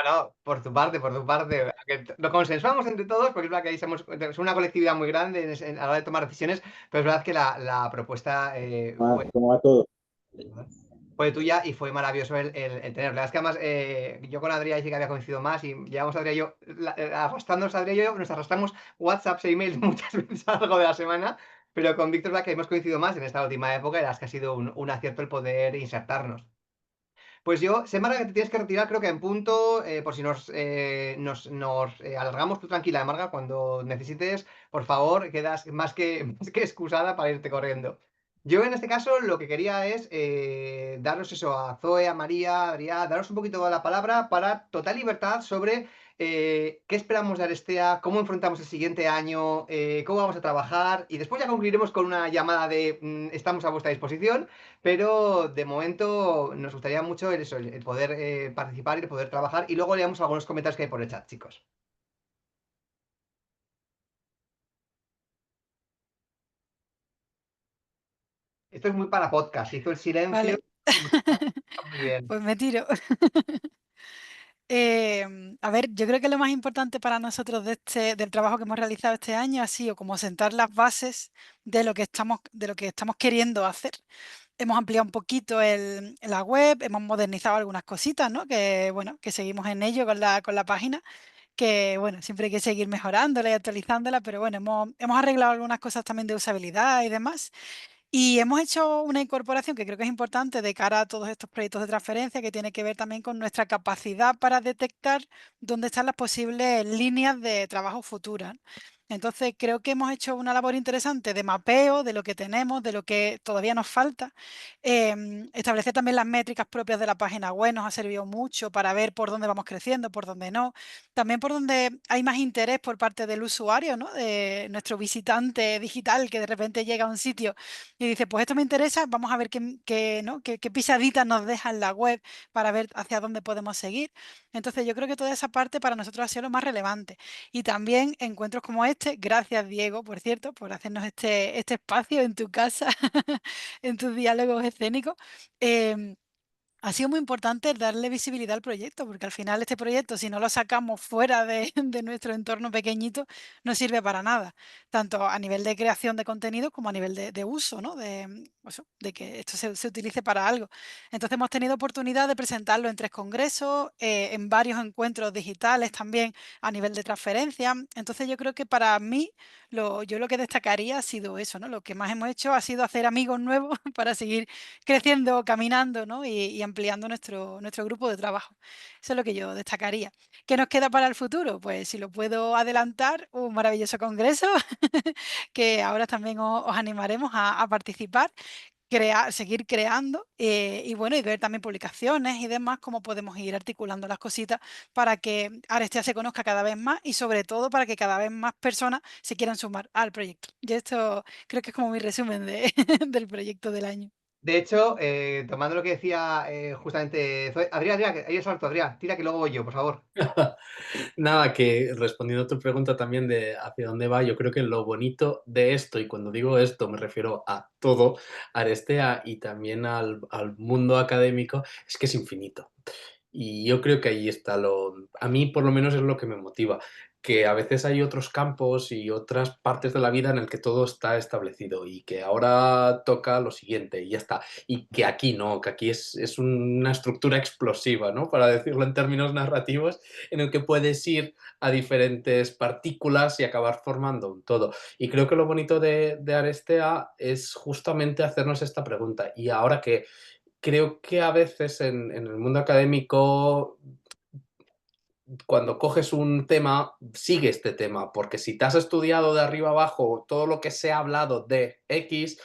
No, por tu parte, por tu parte. Que lo consensuamos entre todos, porque es verdad que ahí somos una colectividad muy grande a la hora de tomar decisiones, pero es verdad que la propuesta ¿Cómo va todo? fue tuya y fue maravilloso el tenerlo. Es que además yo con Adrià sí que había coincidido más, y llevamos Adrià y yo, arrastrándonos Adrià y yo, nos arrastramos WhatsApps e emails muchas veces a lo largo de la semana, pero con Víctor es verdad que hemos coincidido más en esta última época, y la verdad es que ha sido un acierto el poder insertarnos. Pues yo, Marga, que te tienes que retirar, creo que en punto, por si nos alargamos, tú tranquila, Marga, cuando necesites, por favor, quedas más que, más que excusada para irte corriendo. Yo en este caso lo que quería es daros eso a Zoe, a María, a Adrià, daros un poquito la palabra para total libertad sobre qué esperamos de Arestea, cómo enfrentamos el siguiente año, cómo vamos a trabajar, y después ya concluiremos con una llamada de estamos a vuestra disposición. Pero de momento nos gustaría mucho el poder participar y el poder trabajar, y luego leamos algunos comentarios que hay por el chat, chicos. Esto es muy para podcast, hizo el silencio. Vale. Muy bien. Pues me tiro. A ver, yo creo que lo más importante para nosotros del trabajo que hemos realizado este año ha sido como sentar las bases de lo que estamos queriendo hacer. Hemos ampliado un poquito la web, hemos modernizado algunas cositas, ¿no? Que bueno, que seguimos en ello con la página, que bueno, siempre hay que seguir mejorándola y actualizándola, pero bueno, hemos arreglado algunas cosas también de usabilidad y demás. Y hemos hecho una incorporación que creo que es importante de cara a todos estos proyectos de transferencia, que tiene que ver también con nuestra capacidad para detectar dónde están las posibles líneas de trabajo futuras. Entonces, creo que hemos hecho una labor interesante de mapeo de lo que tenemos, de lo que todavía nos falta. Establecer también las métricas propias de la página web nos ha servido mucho para ver por dónde vamos creciendo, por dónde no. También por donde hay más interés por parte del usuario, ¿no? De nuestro visitante digital que de repente llega a un sitio y dice, pues esto me interesa, vamos a ver ¿no? qué pisaditas nos deja en la web para ver hacia dónde podemos seguir. Entonces yo creo que toda esa parte para nosotros ha sido lo más relevante. Y también encuentros como este, gracias Diego, por cierto, por hacernos este espacio en tu casa, en tus diálogos escénicos. Ha sido muy importante darle visibilidad al proyecto, porque al final este proyecto, si no lo sacamos fuera de, de nuestro entorno pequeñito, no sirve para nada, tanto a nivel de creación de contenido como a nivel de uso, ¿no? De que esto se utilice para algo. Entonces hemos tenido oportunidad de presentarlo en 3 congresos, en varios encuentros digitales también a nivel de transferencia. Entonces yo creo que para mí yo lo que destacaría ha sido eso, ¿no? Lo que más hemos hecho ha sido hacer amigos nuevos para seguir creciendo, caminando, ¿no? Y ampliando nuestro grupo de trabajo. Eso es lo que yo destacaría. ¿Qué nos queda para el futuro? Pues si lo puedo adelantar, un maravilloso congreso que ahora también os animaremos a participar, seguir creando y bueno, y ver también publicaciones y demás, cómo podemos ir articulando las cositas para que Arestea se conozca cada vez más y sobre todo para que cada vez más personas se quieran sumar al proyecto. Y esto creo que es como mi resumen del proyecto del año. De hecho, tomando lo que decía justamente Zoe, Adrián, que ahí es alto, Adrián, tira que luego voy yo, por favor. Nada, que respondiendo a tu pregunta también de hacia dónde va, yo creo que lo bonito de esto, y cuando digo esto me refiero a todo, Arestea y también al mundo académico, es que es infinito. Y yo creo que ahí está a mí por lo menos es lo que me motiva, que a veces hay otros campos y otras partes de la vida en el que todo está establecido y que ahora toca lo siguiente y ya está. Y que aquí no, que aquí es una estructura explosiva, ¿no? Para decirlo en términos narrativos, en el que puedes ir a diferentes partículas y acabar formando un todo. Y creo que lo bonito de Arestea es justamente hacernos esta pregunta. Y ahora que creo que a veces en el mundo académico, cuando coges un tema, sigue este tema, porque si te has estudiado de arriba abajo todo lo que se ha hablado de X,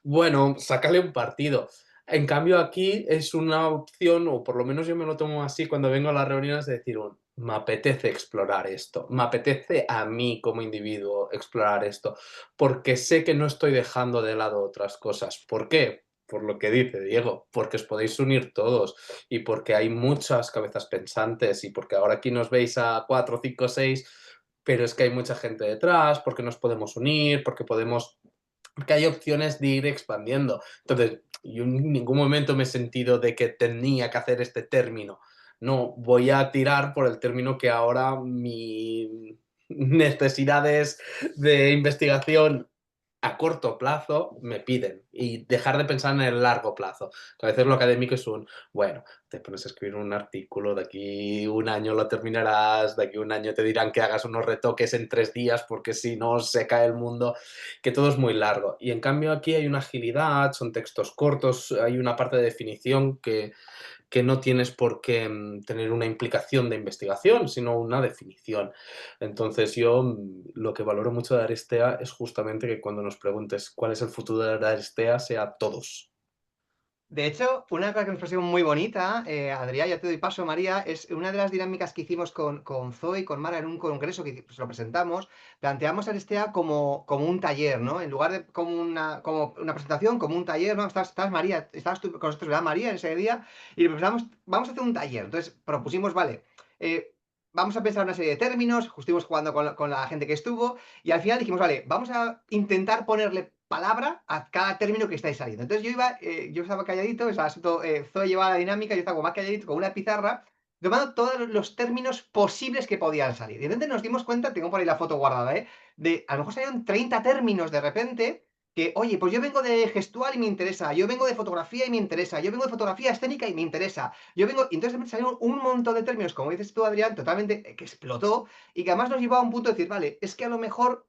bueno, sácale un partido. En cambio, aquí es una opción, o por lo menos yo me lo tomo así cuando vengo a las reuniones, de decir, me apetece explorar esto, me apetece a mí como individuo explorar esto, porque sé que no estoy dejando de lado otras cosas. ¿Por qué? Por lo que dice Diego, porque os podéis unir todos y porque hay muchas cabezas pensantes y porque ahora aquí nos veis a 4, 5, 6, pero es que hay mucha gente detrás, porque nos podemos unir, porque hay opciones de ir expandiendo. Entonces, yo en ningún momento me he sentido de que tenía que hacer este término. No, voy a tirar por el término que ahora mis necesidades de investigación a corto plazo me piden y dejar de pensar en el largo plazo. A veces lo académico es bueno, te pones a escribir un artículo, de aquí un año lo terminarás, de aquí un año te dirán que hagas unos retoques en 3 días porque si no se cae el mundo, que todo es muy largo. Y en cambio aquí hay una agilidad, son textos cortos, hay una parte de definición que no tienes por qué tener una implicación de investigación, sino una definición. Entonces yo lo que valoro mucho de Arestea es justamente que cuando nos preguntes cuál es el futuro de Arestea sea todos. De hecho, una cosa que nos pareció muy bonita, Adrián, ya te doy paso, María, es una de las dinámicas que hicimos con Zoe y con Mara en un congreso que pues, lo presentamos, planteamos a Arestea como un taller, ¿no? En lugar de como una presentación, como un taller, ¿no? Estabas María, estabas tú con nosotros, ¿verdad, María, en ese día? Y pensamos, vamos a hacer un taller. Entonces propusimos, vale, vamos a pensar una serie de términos, estuvimos jugando con la gente que estuvo, y al final dijimos, vale, vamos a intentar ponerle palabra a cada término que estáis saliendo. Entonces yo estaba calladito, Zoe llevaba la dinámica, yo estaba como más calladito con una pizarra, tomando todos los términos posibles que podían salir. Y entonces nos dimos cuenta, tengo por ahí la foto guardada, de a lo mejor salieron 30 términos de repente que, oye, pues yo vengo de gestual y me interesa, yo vengo de fotografía y me interesa, yo vengo de fotografía escénica y me interesa, y entonces de repente salieron un montón de términos, como dices tú, Adrián, totalmente, que explotó, y que además nos llevaba a un punto de decir, vale, es que a lo mejor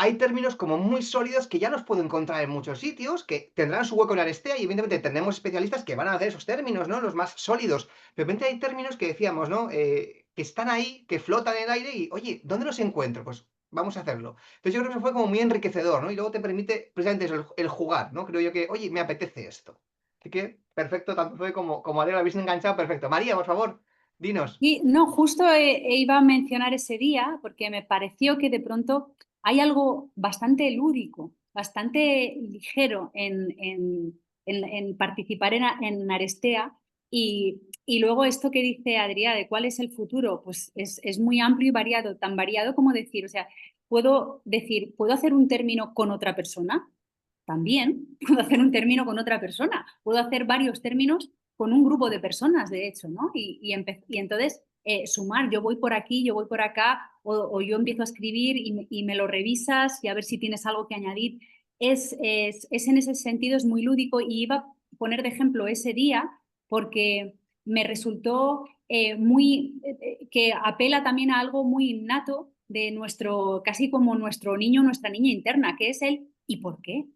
hay términos como muy sólidos que ya los puedo encontrar en muchos sitios, que tendrán su hueco en Arestea y evidentemente tendremos especialistas que van a hacer esos términos, ¿no? Los más sólidos. Pero de repente hay términos que decíamos, ¿no? Que están ahí, que flotan en el aire y, oye, ¿dónde los encuentro? Pues vamos a hacerlo. Entonces yo creo que eso fue como muy enriquecedor, ¿no? Y luego te permite precisamente eso, el jugar, ¿no? Creo yo que, oye, me apetece esto. Así que, perfecto, tanto fue como Adrián, lo habéis enganchado, perfecto. María, por favor, dinos. Y no, justo iba a mencionar ese día porque me pareció que de pronto hay algo bastante lúdico, bastante ligero en participar en Arestea y luego esto que dice Adrià de cuál es el futuro, pues es muy amplio y variado, tan variado como decir, o sea, puedo decir, ¿puedo hacer un término con otra persona? También puedo hacer un término con otra persona, puedo hacer varios términos con un grupo de personas, de hecho, ¿no? Y entonces sumar, yo voy por aquí, yo voy por acá, o yo empiezo a escribir y me lo revisas y a ver si tienes algo que añadir. Es en ese sentido, es muy lúdico y iba a poner de ejemplo ese día porque me resultó que apela también a algo muy innato de nuestro, casi como nuestro niño, nuestra niña interna, que es el ¿y por qué?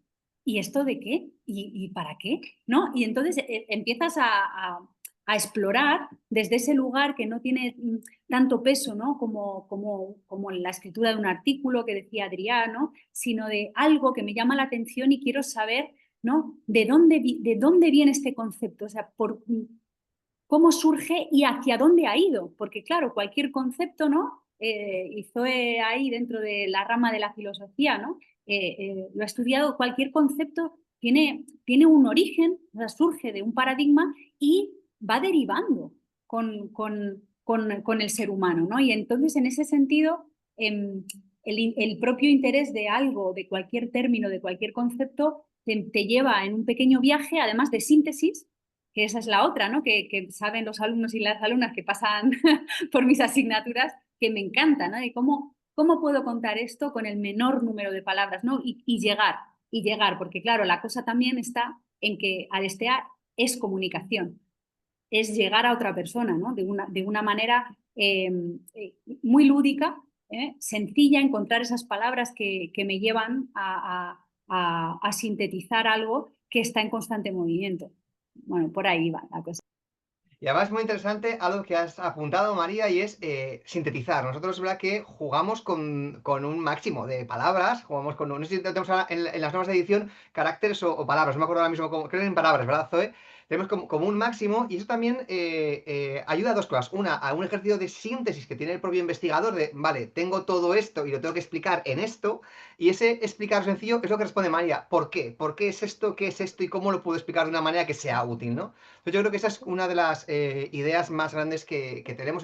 ¿Y esto de qué? ¿Y para qué? ¿No? Y entonces empiezas a explorar desde ese lugar que no tiene tanto peso, ¿no? Como en la escritura de un artículo que decía Adrián, sino de algo que me llama la atención y quiero saber, ¿no? ¿De dónde viene este concepto? O sea, cómo surge y hacia dónde ha ido. Porque claro, cualquier concepto, ¿no? Y Zoe ahí dentro de la rama de la filosofía, ¿no? Lo ha estudiado, cualquier concepto tiene un origen, o sea, surge de un paradigma y va derivando con el ser humano, ¿no? Y entonces, en ese sentido, el propio interés de algo, de cualquier término, de cualquier concepto, te lleva en un pequeño viaje, además de síntesis, que esa es la otra, ¿no? Que saben los alumnos y las alumnas que pasan por mis asignaturas, que me encanta, ¿no? De cómo puedo contar esto con el menor número de palabras, ¿no? Y llegar, porque claro, la cosa también está en que Arestea es comunicación, es llegar a otra persona, ¿no? De una manera muy lúdica, sencilla, encontrar esas palabras que me llevan a sintetizar algo que está en constante movimiento. Bueno, por ahí va la cosa. Y además es muy interesante algo que has apuntado, María, y es sintetizar. Nosotros es verdad que jugamos con un máximo de palabras, jugamos con, no sé si tenemos ahora en las normas de edición caracteres o palabras, no me acuerdo ahora mismo, creo que en palabras, ¿verdad, Zoe? Tenemos como un máximo y eso también ayuda a dos cosas. Una, a un ejercicio de síntesis que tiene el propio investigador de, vale, tengo todo esto y lo tengo que explicar en esto, y ese explicar sencillo es lo que responde María. ¿Por qué? ¿Por qué es esto? ¿Qué es esto? ¿Y cómo lo puedo explicar de una manera que sea útil, ¿no? Yo creo que esa es una de las ideas más grandes que tenemos,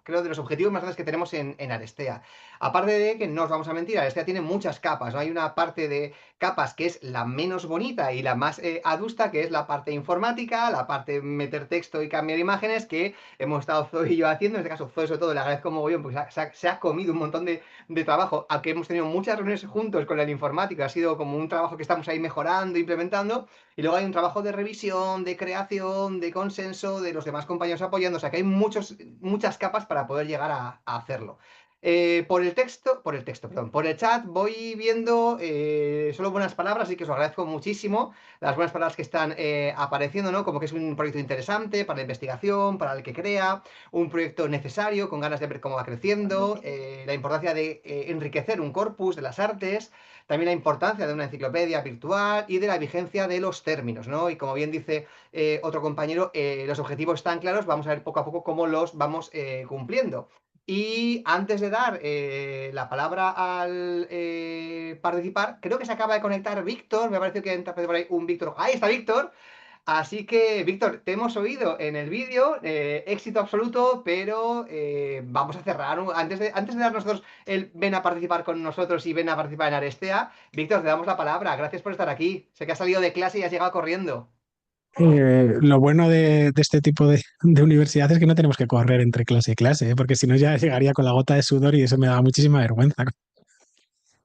creo de los objetivos más grandes que tenemos en Arestea. Aparte de que no os vamos a mentir, Arestea tiene muchas capas, ¿no? Hay una parte de capas que es la menos bonita y la más adusta, que es la parte informática, la parte de meter texto y cambiar imágenes, que hemos estado Zoe y yo haciendo. En este caso, Zoe sobre todo le agradezco mogollón porque se ha comido un montón de trabajo, aunque hemos tenido muchas reuniones juntos con el informático, ha sido como un trabajo que estamos ahí mejorando, implementando. Y luego hay un trabajo de revisión, de creación, de consenso, de los demás compañeros apoyando. O sea que hay muchas capas para poder llegar a hacerlo. Por el chat voy viendo solo buenas palabras, así que os agradezco muchísimo las buenas palabras que están apareciendo, ¿no? Como que es un proyecto interesante para la investigación, para el que crea, un proyecto necesario, con ganas de ver cómo va creciendo, la importancia de enriquecer un corpus de las artes, también la importancia de una enciclopedia virtual y de la vigencia de los términos, ¿no? Y como bien dice otro compañero, los objetivos están claros, vamos a ver poco a poco cómo los vamos cumpliendo. Y antes de dar la palabra al participar, creo que se acaba de conectar Víctor, me ha parecido que entra por ahí un Víctor. Ahí está Víctor. Así que, Víctor, te hemos oído en el vídeo, éxito absoluto, pero vamos a cerrar. Antes de dar nosotros el ven a participar con nosotros y ven a participar en Arestea, Víctor, te damos la palabra. Gracias por estar aquí. Sé que has salido de clase y has llegado corriendo. Lo bueno de este tipo de universidad es que no tenemos que correr entre clase y clase, porque si no ya llegaría con la gota de sudor y eso me da muchísima vergüenza.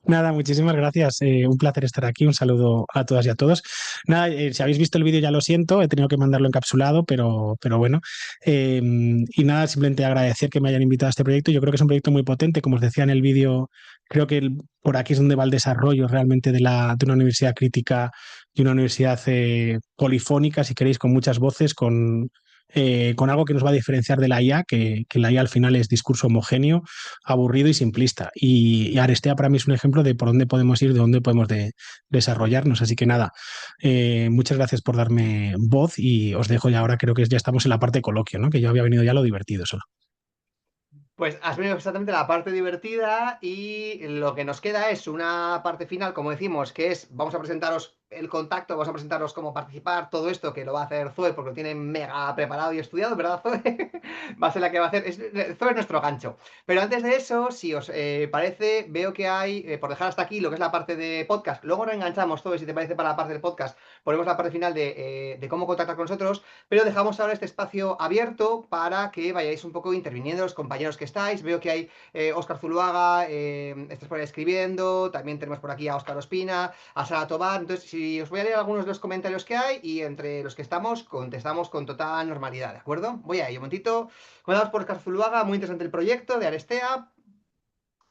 Nada, muchísimas gracias. Un placer estar aquí. Un saludo a todas y a todos. Nada, si habéis visto el vídeo ya lo siento, he tenido que mandarlo encapsulado, pero bueno. Y nada, simplemente agradecer que me hayan invitado a este proyecto. Yo creo que es un proyecto muy potente, como os decía en el vídeo, creo que por aquí es donde va el desarrollo realmente de una universidad crítica y una universidad polifónica, si queréis, con muchas voces, con algo que nos va a diferenciar de la IA, que la IA al final es discurso homogéneo, aburrido y simplista. Y Arestea para mí es un ejemplo de por dónde podemos ir, de dónde podemos desarrollarnos. Así que nada, muchas gracias por darme voz y os dejo ya ahora, creo que ya estamos en la parte de coloquio, ¿no? Que yo había venido ya a lo divertido solo. Pues has venido exactamente la parte divertida y lo que nos queda es una parte final, como decimos, que es, vamos a presentaros el contacto, vamos a presentaros cómo participar, todo esto que lo va a hacer Zoe porque lo tiene mega preparado y estudiado, ¿verdad, Zoe? Va a ser la que va a hacer, Zoe es nuestro gancho. Pero antes de eso, si os parece, veo que hay, por dejar hasta aquí lo que es la parte de podcast, luego nos enganchamos, Zoe, si te parece, para la parte del podcast, ponemos la parte final de cómo contactar con nosotros, pero dejamos ahora este espacio abierto para que vayáis un poco interviniendo los compañeros que estáis. Veo que hay Óscar Zuluaga, estás por ahí escribiendo, también tenemos por aquí a Óscar Ospina, a Sara Tobar. Entonces, si os voy a leer algunos de los comentarios que hay y entre los que estamos contestamos con total normalidad, ¿de acuerdo? Voy a ello un momentito. Comentados por Óscar Zuluaga, muy interesante el proyecto de Arestea.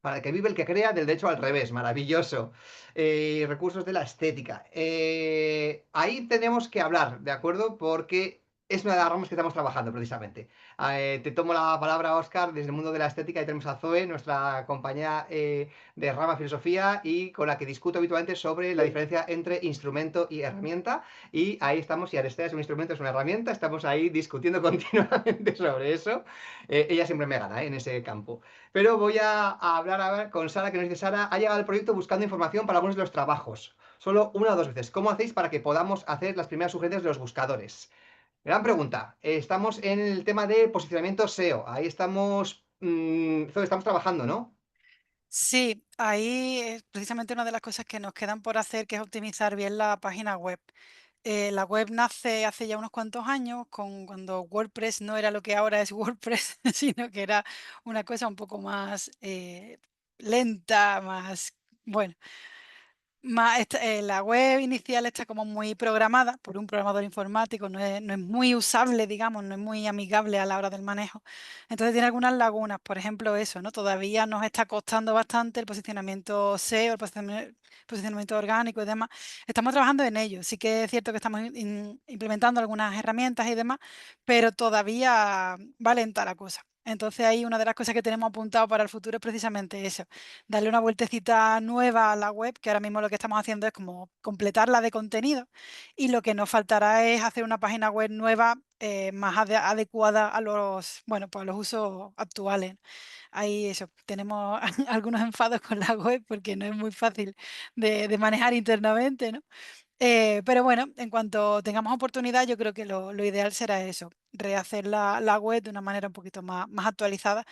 Para el que vive el que crea, del derecho al revés, maravilloso. Recursos de la estética. Ahí tenemos que hablar, ¿de acuerdo? Porque es una de las ramas que estamos trabajando precisamente. Te tomo la palabra, Óscar, desde el mundo de la estética y tenemos a Zoe, nuestra compañera de rama filosofía y con la que discuto habitualmente sobre la diferencia entre instrumento y herramienta. Y ahí estamos, si Arestea es un instrumento, es una herramienta, estamos ahí discutiendo continuamente sobre eso. Ella siempre me gana en ese campo. Pero voy a hablar ahora con Sara, que nos dice: Sara, ha llegado al proyecto buscando información para algunos de los trabajos. Solo una o dos veces. ¿Cómo hacéis para que podamos hacer las primeras sugerencias de los buscadores? Gran pregunta. Estamos en el tema de posicionamiento SEO. Ahí estamos, estamos trabajando, ¿no? Sí, ahí es precisamente una de las cosas que nos quedan por hacer, que es optimizar bien la página web. La web nace hace ya unos cuantos años, cuando WordPress no era lo que ahora es WordPress, sino que era una cosa un poco más lenta, más, bueno, la web inicial está como muy programada por un programador informático, no es muy usable, digamos, no es muy amigable a la hora del manejo. Entonces tiene algunas lagunas, por ejemplo eso, ¿no? Todavía nos está costando bastante el posicionamiento SEO, el posicionamiento orgánico y demás. Estamos trabajando en ello. Sí que es cierto que estamos implementando algunas herramientas y demás, pero todavía va lenta la cosa. Entonces ahí una de las cosas que tenemos apuntado para el futuro es precisamente eso, darle una vueltecita nueva a la web, que ahora mismo lo que estamos haciendo es como completarla de contenido y lo que nos faltará es hacer una página web nueva más adecuada a los, bueno, pues a los usos actuales. Ahí eso, tenemos algunos enfados con la web porque no es muy fácil de manejar internamente, ¿no? Pero bueno, en cuanto tengamos oportunidad, yo creo que lo ideal será eso, rehacer la web de una manera un poquito más actualizada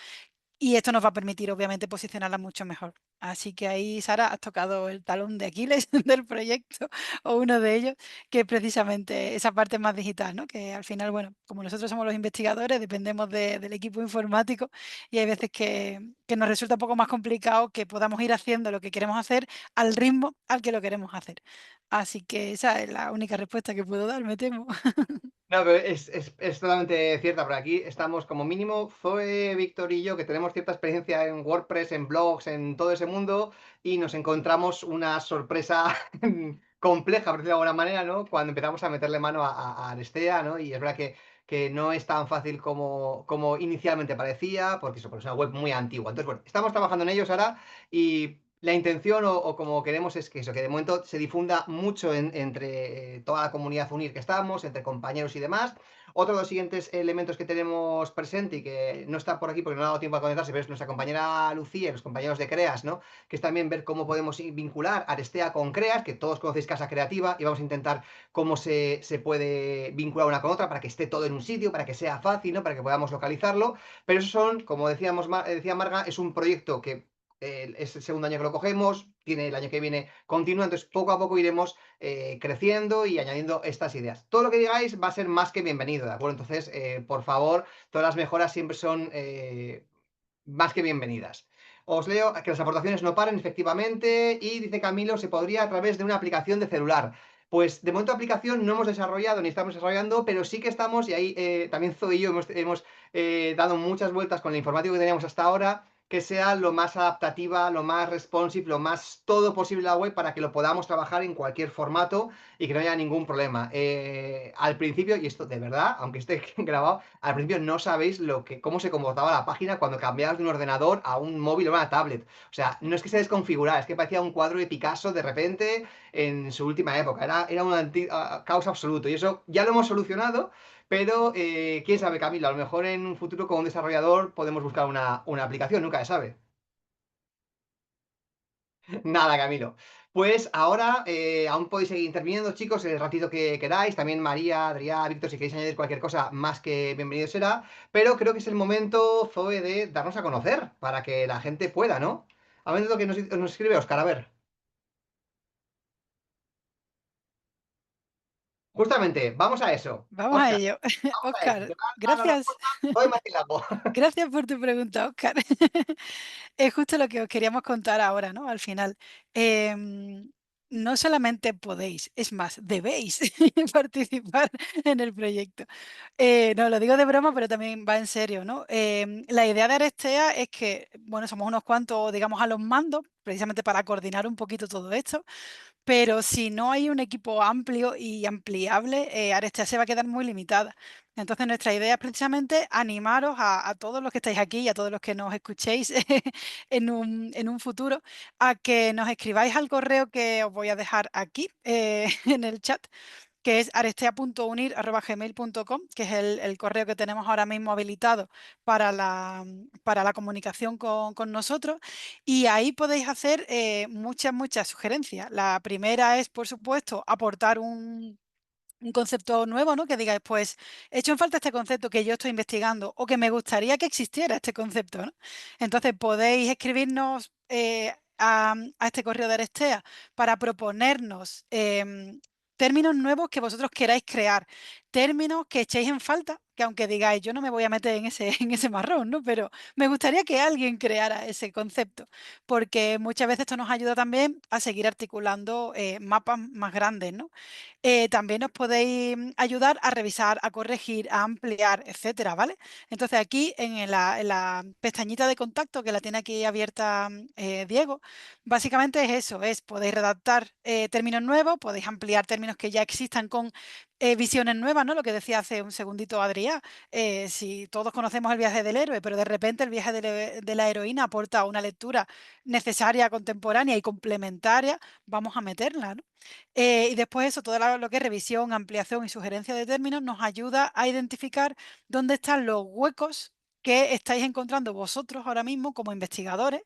y esto nos va a permitir, obviamente, posicionarla mucho mejor. Así que ahí, Sara, has tocado el talón de Aquiles del proyecto, o uno de ellos, que es precisamente esa parte más digital, ¿no? Que al final, bueno, como nosotros somos los investigadores, dependemos del equipo informático y hay veces que nos resulta un poco más complicado que podamos ir haciendo lo que queremos hacer al ritmo al que lo queremos hacer. Así que esa es la única respuesta que puedo dar, me temo. No, pero es totalmente cierta. Por aquí estamos como mínimo Zoe, Víctor y yo, que tenemos cierta experiencia en WordPress, en blogs, en todo ese mundo, y nos encontramos una sorpresa compleja, por decirlo de alguna manera, ¿no? Cuando empezamos a meterle mano a Arestea, ¿no? Y es verdad que no es tan fácil como inicialmente parecía, porque eso, porque es una web muy antigua. Entonces, bueno, estamos trabajando en ellos ahora y la intención o como queremos es que eso, que de momento se difunda mucho entre toda la comunidad UNIR que estamos, entre compañeros y demás. Otro de los siguientes elementos que tenemos presente y que no está por aquí porque no ha dado tiempo a conectarse, pero es nuestra compañera Lucía y los compañeros de CREAS, ¿no? Que es también ver cómo podemos vincular Arestea con CREAS, que todos conocéis Casa Creativa, y vamos a intentar cómo se puede vincular una con otra para que esté todo en un sitio, para que sea fácil, ¿no? Para que podamos localizarlo. Pero eso son, como decíamos, decía Marga, es un proyecto que es el segundo año que lo cogemos, tiene el año que viene continúa, entonces poco a poco iremos creciendo y añadiendo estas ideas. Todo lo que digáis va a ser más que bienvenido, ¿de acuerdo? Entonces, por favor, todas las mejoras siempre son más que bienvenidas. Os leo que las aportaciones no paren, efectivamente, y dice Camilo, se podría a través de una aplicación de celular. Pues de momento aplicación no hemos desarrollado ni estamos desarrollando, pero sí que estamos, y ahí también Zoe y yo hemos dado muchas vueltas con el informático que teníamos hasta ahora, que sea lo más adaptativa, lo más responsive, lo más todo posible la web para que lo podamos trabajar en cualquier formato y que no haya ningún problema. Al principio, y esto de verdad, aunque esté grabado, al principio no sabéis cómo se comportaba la página cuando cambiabas de un ordenador a un móvil o una tablet. O sea, no es que se desconfigurara, es que parecía un cuadro de Picasso de repente en su última época. Era un caos absoluto y eso ya lo hemos solucionado. Pero quién sabe, Camilo, a lo mejor en un futuro como un desarrollador podemos buscar una aplicación, nunca se sabe. Nada, Camilo. Pues ahora aún podéis seguir interviniendo, chicos, el ratito que queráis. También María, Adrián, Víctor, si queréis añadir cualquier cosa, más que bienvenido será. Pero creo que es el momento, Zoe, de darnos a conocer para que la gente pueda, ¿no? A ver lo que nos escribe Oscar, a ver. Justamente, vamos a eso. Vamos a Oscar, ello. vamos a eso. Óscar, Te va a dar la gracias. respuesta, Zoe Macilago. Gracias por tu pregunta, Óscar. Es justo lo que os queríamos contar ahora, ¿no? Al final. No solamente podéis, es más, debéis participar en el proyecto. No, lo digo de broma, pero también va en serio, ¿no? La idea de Arestea es que, bueno, somos unos cuantos, digamos, a los mandos, precisamente para coordinar un poquito todo esto. Pero si no hay un equipo amplio y ampliable, Arestea se va a quedar muy limitada. Entonces, nuestra idea es precisamente animaros a todos los que estáis aquí y a todos los que nos escuchéis en un futuro a que nos escribáis al correo que os voy a dejar aquí en el chat, que es arestea.unir@gmail.com, que es el correo que tenemos ahora mismo habilitado para la comunicación con nosotros. Y ahí podéis hacer muchas sugerencias. La primera es, por supuesto, aportar un concepto nuevo, ¿no? Que digáis, pues, he hecho en falta este concepto que yo estoy investigando o que me gustaría que existiera este concepto, ¿no? Entonces podéis escribirnos a este correo de Arestea para proponernos términos nuevos que vosotros queráis crear, términos que echéis en falta, que aunque digáis, yo no me voy a meter en ese, en ese marrón, ¿no? Pero me gustaría que alguien creara ese concepto, porque muchas veces esto nos ayuda también a seguir articulando mapas más grandes, ¿no? También os podéis ayudar a revisar, a corregir, a ampliar, etcétera, ¿vale? Entonces aquí en la pestañita de contacto que la tiene aquí abierta Diego, básicamente es eso, podéis redactar términos nuevos, podéis ampliar términos que ya existan con visiones nuevas, ¿no? Lo que decía hace un segundito Adrián, si todos conocemos el viaje del héroe, pero de repente el viaje de la heroína aporta una lectura necesaria, contemporánea y complementaria, vamos a meterla, ¿no? Y después eso, todo lo que es revisión, ampliación y sugerencia de términos nos ayuda a identificar dónde están los huecos que estáis encontrando vosotros ahora mismo como investigadores,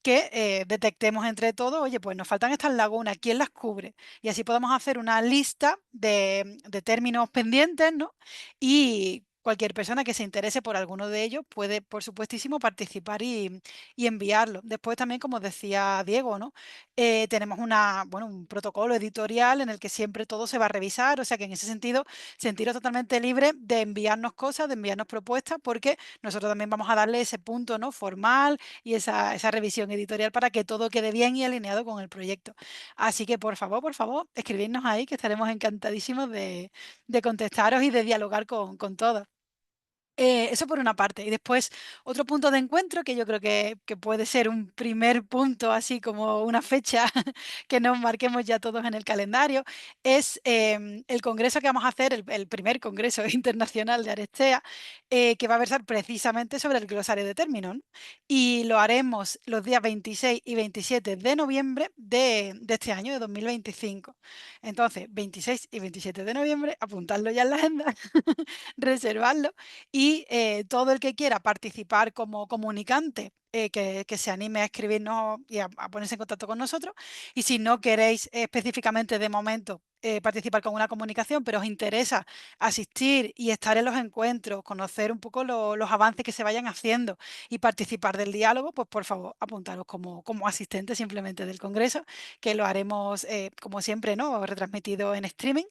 que detectemos entre todos, oye, pues nos faltan estas lagunas, ¿quién las cubre? Y así podemos hacer una lista de términos pendientes, ¿no? Y cualquier persona que se interese por alguno de ellos puede, por supuestísimo, participar y enviarlo. Después también, como decía Diego, ¿no? Tenemos un protocolo editorial en el que siempre todo se va a revisar, o sea que en ese sentido, sentiros totalmente libre de enviarnos cosas, de enviarnos propuestas, porque nosotros también vamos a darle ese punto, ¿no? Formal y esa revisión editorial para que todo quede bien y alineado con el proyecto. Así que por favor, escribidnos ahí que estaremos encantadísimos de contestaros y de dialogar con todos. Eso por una parte. Y después otro punto de encuentro que yo creo que puede ser un primer punto, así como una fecha que nos marquemos ya todos en el calendario, es el congreso que vamos a hacer, el primer congreso internacional de Arestea, que va a versar precisamente sobre el glosario de términos, ¿no? Y lo haremos los días 26 y 27 de noviembre de este año, de 2025. Entonces, 26 y 27 de noviembre, apuntadlo ya en la agenda, reservadlo y todo el que quiera participar como comunicante, que se anime a escribirnos y a ponerse en contacto con nosotros. Y si no queréis específicamente de momento participar con una comunicación, pero os interesa asistir y estar en los encuentros, conocer un poco los avances que se vayan haciendo y participar del diálogo, pues por favor, apuntaros como asistente simplemente del Congreso, que lo haremos, como siempre, ¿no? Retransmitido en streaming.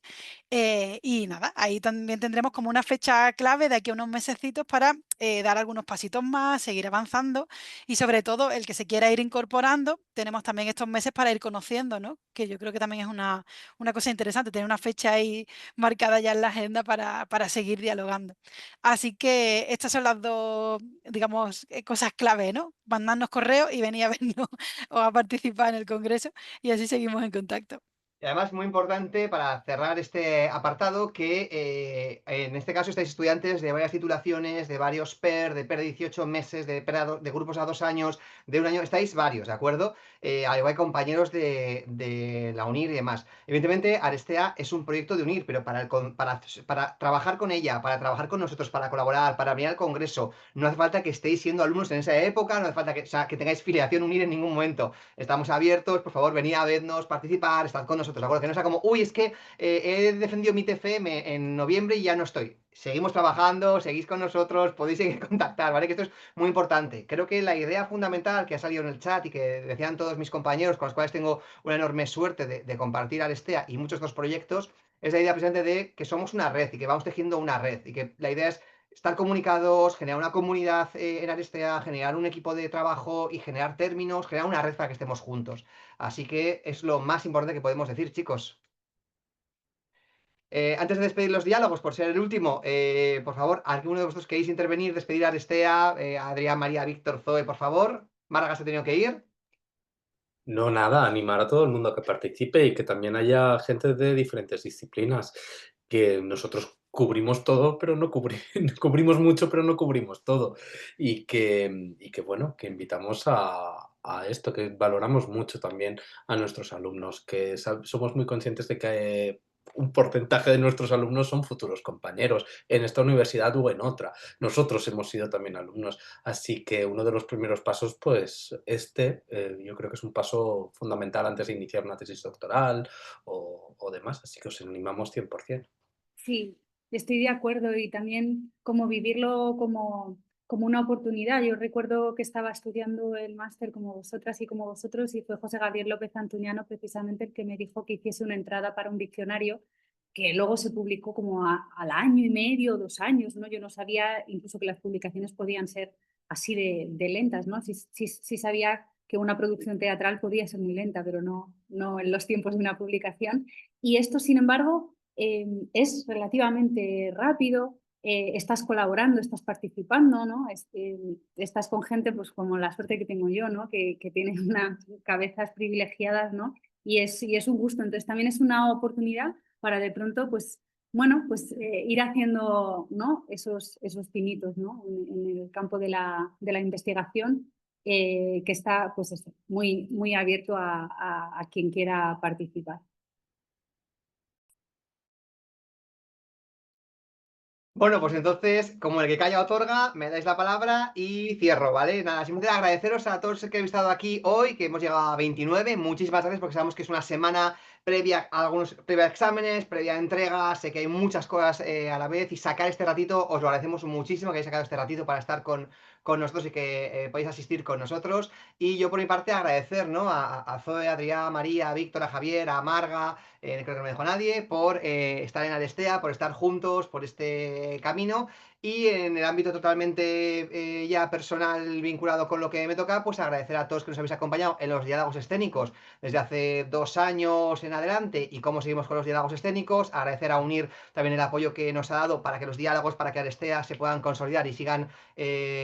Y nada, ahí también tendremos como una fecha clave de aquí a unos mesecitos para dar algunos pasitos más, seguir avanzando y sobre todo el que se quiera ir incorporando, tenemos también estos meses para ir conociendo, ¿no? Que yo creo que también es una cosa interesante, tener una fecha ahí marcada ya en la agenda para seguir dialogando. Así que estas son las dos, digamos, cosas clave, ¿no? Mandarnos correo y venir a vernos o a participar en el Congreso y así seguimos en contacto. Y además, muy importante para cerrar este apartado, que en este caso estáis estudiantes de varias titulaciones, de varios PER, de PER de 18 meses, de de grupos a 2 años, de un año, estáis varios, ¿de acuerdo? Al igual que compañeros de la UNIR y demás. Evidentemente, Arestea es un proyecto de UNIR, pero para trabajar con ella, para trabajar con nosotros, para colaborar, para venir al Congreso, no hace falta que estéis siendo alumnos en esa época, no hace falta que, o sea, que tengáis filiación UNIR en ningún momento. Estamos abiertos, por favor, venid a vernos, participar, estad con nosotros, ¿de acuerdo? Que no sea como, uy, es que he defendido mi TFM en noviembre y ya no estoy. Seguimos trabajando, seguís con nosotros, podéis seguir contactar, ¿vale? Que esto es muy importante. Creo que la idea fundamental que ha salido en el chat y que decían todos mis compañeros, con los cuales tengo una enorme suerte de compartir Arestea y muchos otros proyectos, es la idea precisamente de que somos una red y que vamos tejiendo una red y que la idea es estar comunicados, generar una comunidad en Arestea, generar un equipo de trabajo y generar términos, generar una red para que estemos juntos. Así que es lo más importante que podemos decir, chicos. Antes de despedir los diálogos, por ser el último, por favor, ¿alguno de vosotros queréis intervenir, despedir a Arestea, Adrián, María, Víctor, Zoe, por favor? Marga se ha tenido que ir. No, nada, animar a todo el mundo a que participe y que también haya gente de diferentes disciplinas, que nosotros cubrimos todo, pero no cubrimos mucho, pero no cubrimos todo. Y que bueno, que invitamos a esto, que valoramos mucho también a nuestros alumnos, que somos muy conscientes de que un porcentaje de nuestros alumnos son futuros compañeros en esta universidad o en otra. Nosotros hemos sido también alumnos. Así que uno de los primeros pasos, pues yo creo que es un paso fundamental antes de iniciar una tesis doctoral o demás, así que os animamos 100%. Sí, estoy de acuerdo y también como vivirlo como una oportunidad. Yo recuerdo que estaba estudiando el máster como vosotras y como vosotros y fue José Gabriel López Antuniano precisamente el que me dijo que hiciese una entrada para un diccionario que luego se publicó como al año y medio, 2 años, ¿no? Yo no sabía incluso que las publicaciones podían ser así de lentas, ¿no? Sí sabía que una producción teatral podía ser muy lenta, pero no en los tiempos de una publicación. Y esto, sin embargo, es relativamente rápido, estás colaborando, estás participando, ¿no? Estás con gente, pues como la suerte que tengo yo, ¿no? Que tienen unas cabezas privilegiadas, ¿no? Y es un gusto. Entonces también es una oportunidad para de pronto, pues, bueno, pues ir haciendo, ¿no? Esos pinitos, ¿no? En el campo de la investigación, que está, pues, muy, muy abierto a quien quiera participar. Bueno, pues entonces, como el que calla otorga, me dais la palabra y cierro, ¿vale? Nada, simplemente agradeceros a todos los que habéis estado aquí hoy, que hemos llegado a 29. Muchísimas gracias porque sabemos que es una semana previa a previa a exámenes, previa a entregas, sé que hay muchas cosas a la vez y sacar este ratito, os lo agradecemos muchísimo que hayáis sacado este ratito para estar con nosotros y que podáis asistir con nosotros. Y yo por mi parte agradecer, ¿no? A Zoe, a Adrián, a María, a Víctor, a Javier, a Marga, creo que no me dejó nadie, por estar en Arestea, por estar juntos, por este camino. Y en el ámbito totalmente ya personal vinculado con lo que me toca, pues agradecer a todos que nos habéis acompañado en los diálogos escénicos desde hace 2 años en adelante y cómo seguimos con los diálogos escénicos. Agradecer a UNIR también el apoyo que nos ha dado para que los diálogos, para que Arestea se puedan consolidar y sigan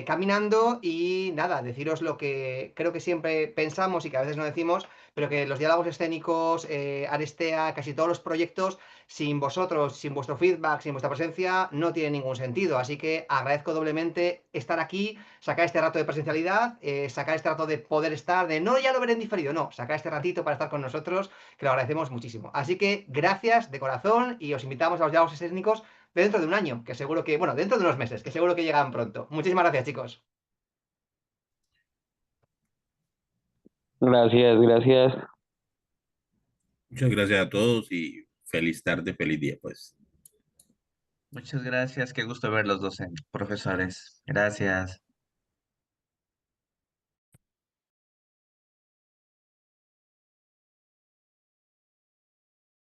caminando. Y nada, deciros lo que creo que siempre pensamos y que a veces no decimos, pero que los diálogos escénicos, Arestea, casi todos los proyectos, sin vosotros, sin vuestro feedback, sin vuestra presencia, no tiene ningún sentido. Así que agradezco doblemente estar aquí, sacar este rato de presencialidad, sacar este rato de poder estar, de no ya lo veré en diferido, no, sacar este ratito para estar con nosotros, que lo agradecemos muchísimo. Así que gracias de corazón y os invitamos a los diálogos escénicos dentro de un año, que seguro que, bueno, dentro de unos meses, que seguro que llegan pronto. Muchísimas gracias, chicos. Gracias, gracias. Muchas gracias a todos y feliz tarde, feliz día, pues. Muchas gracias, qué gusto verlos, profesores. Gracias.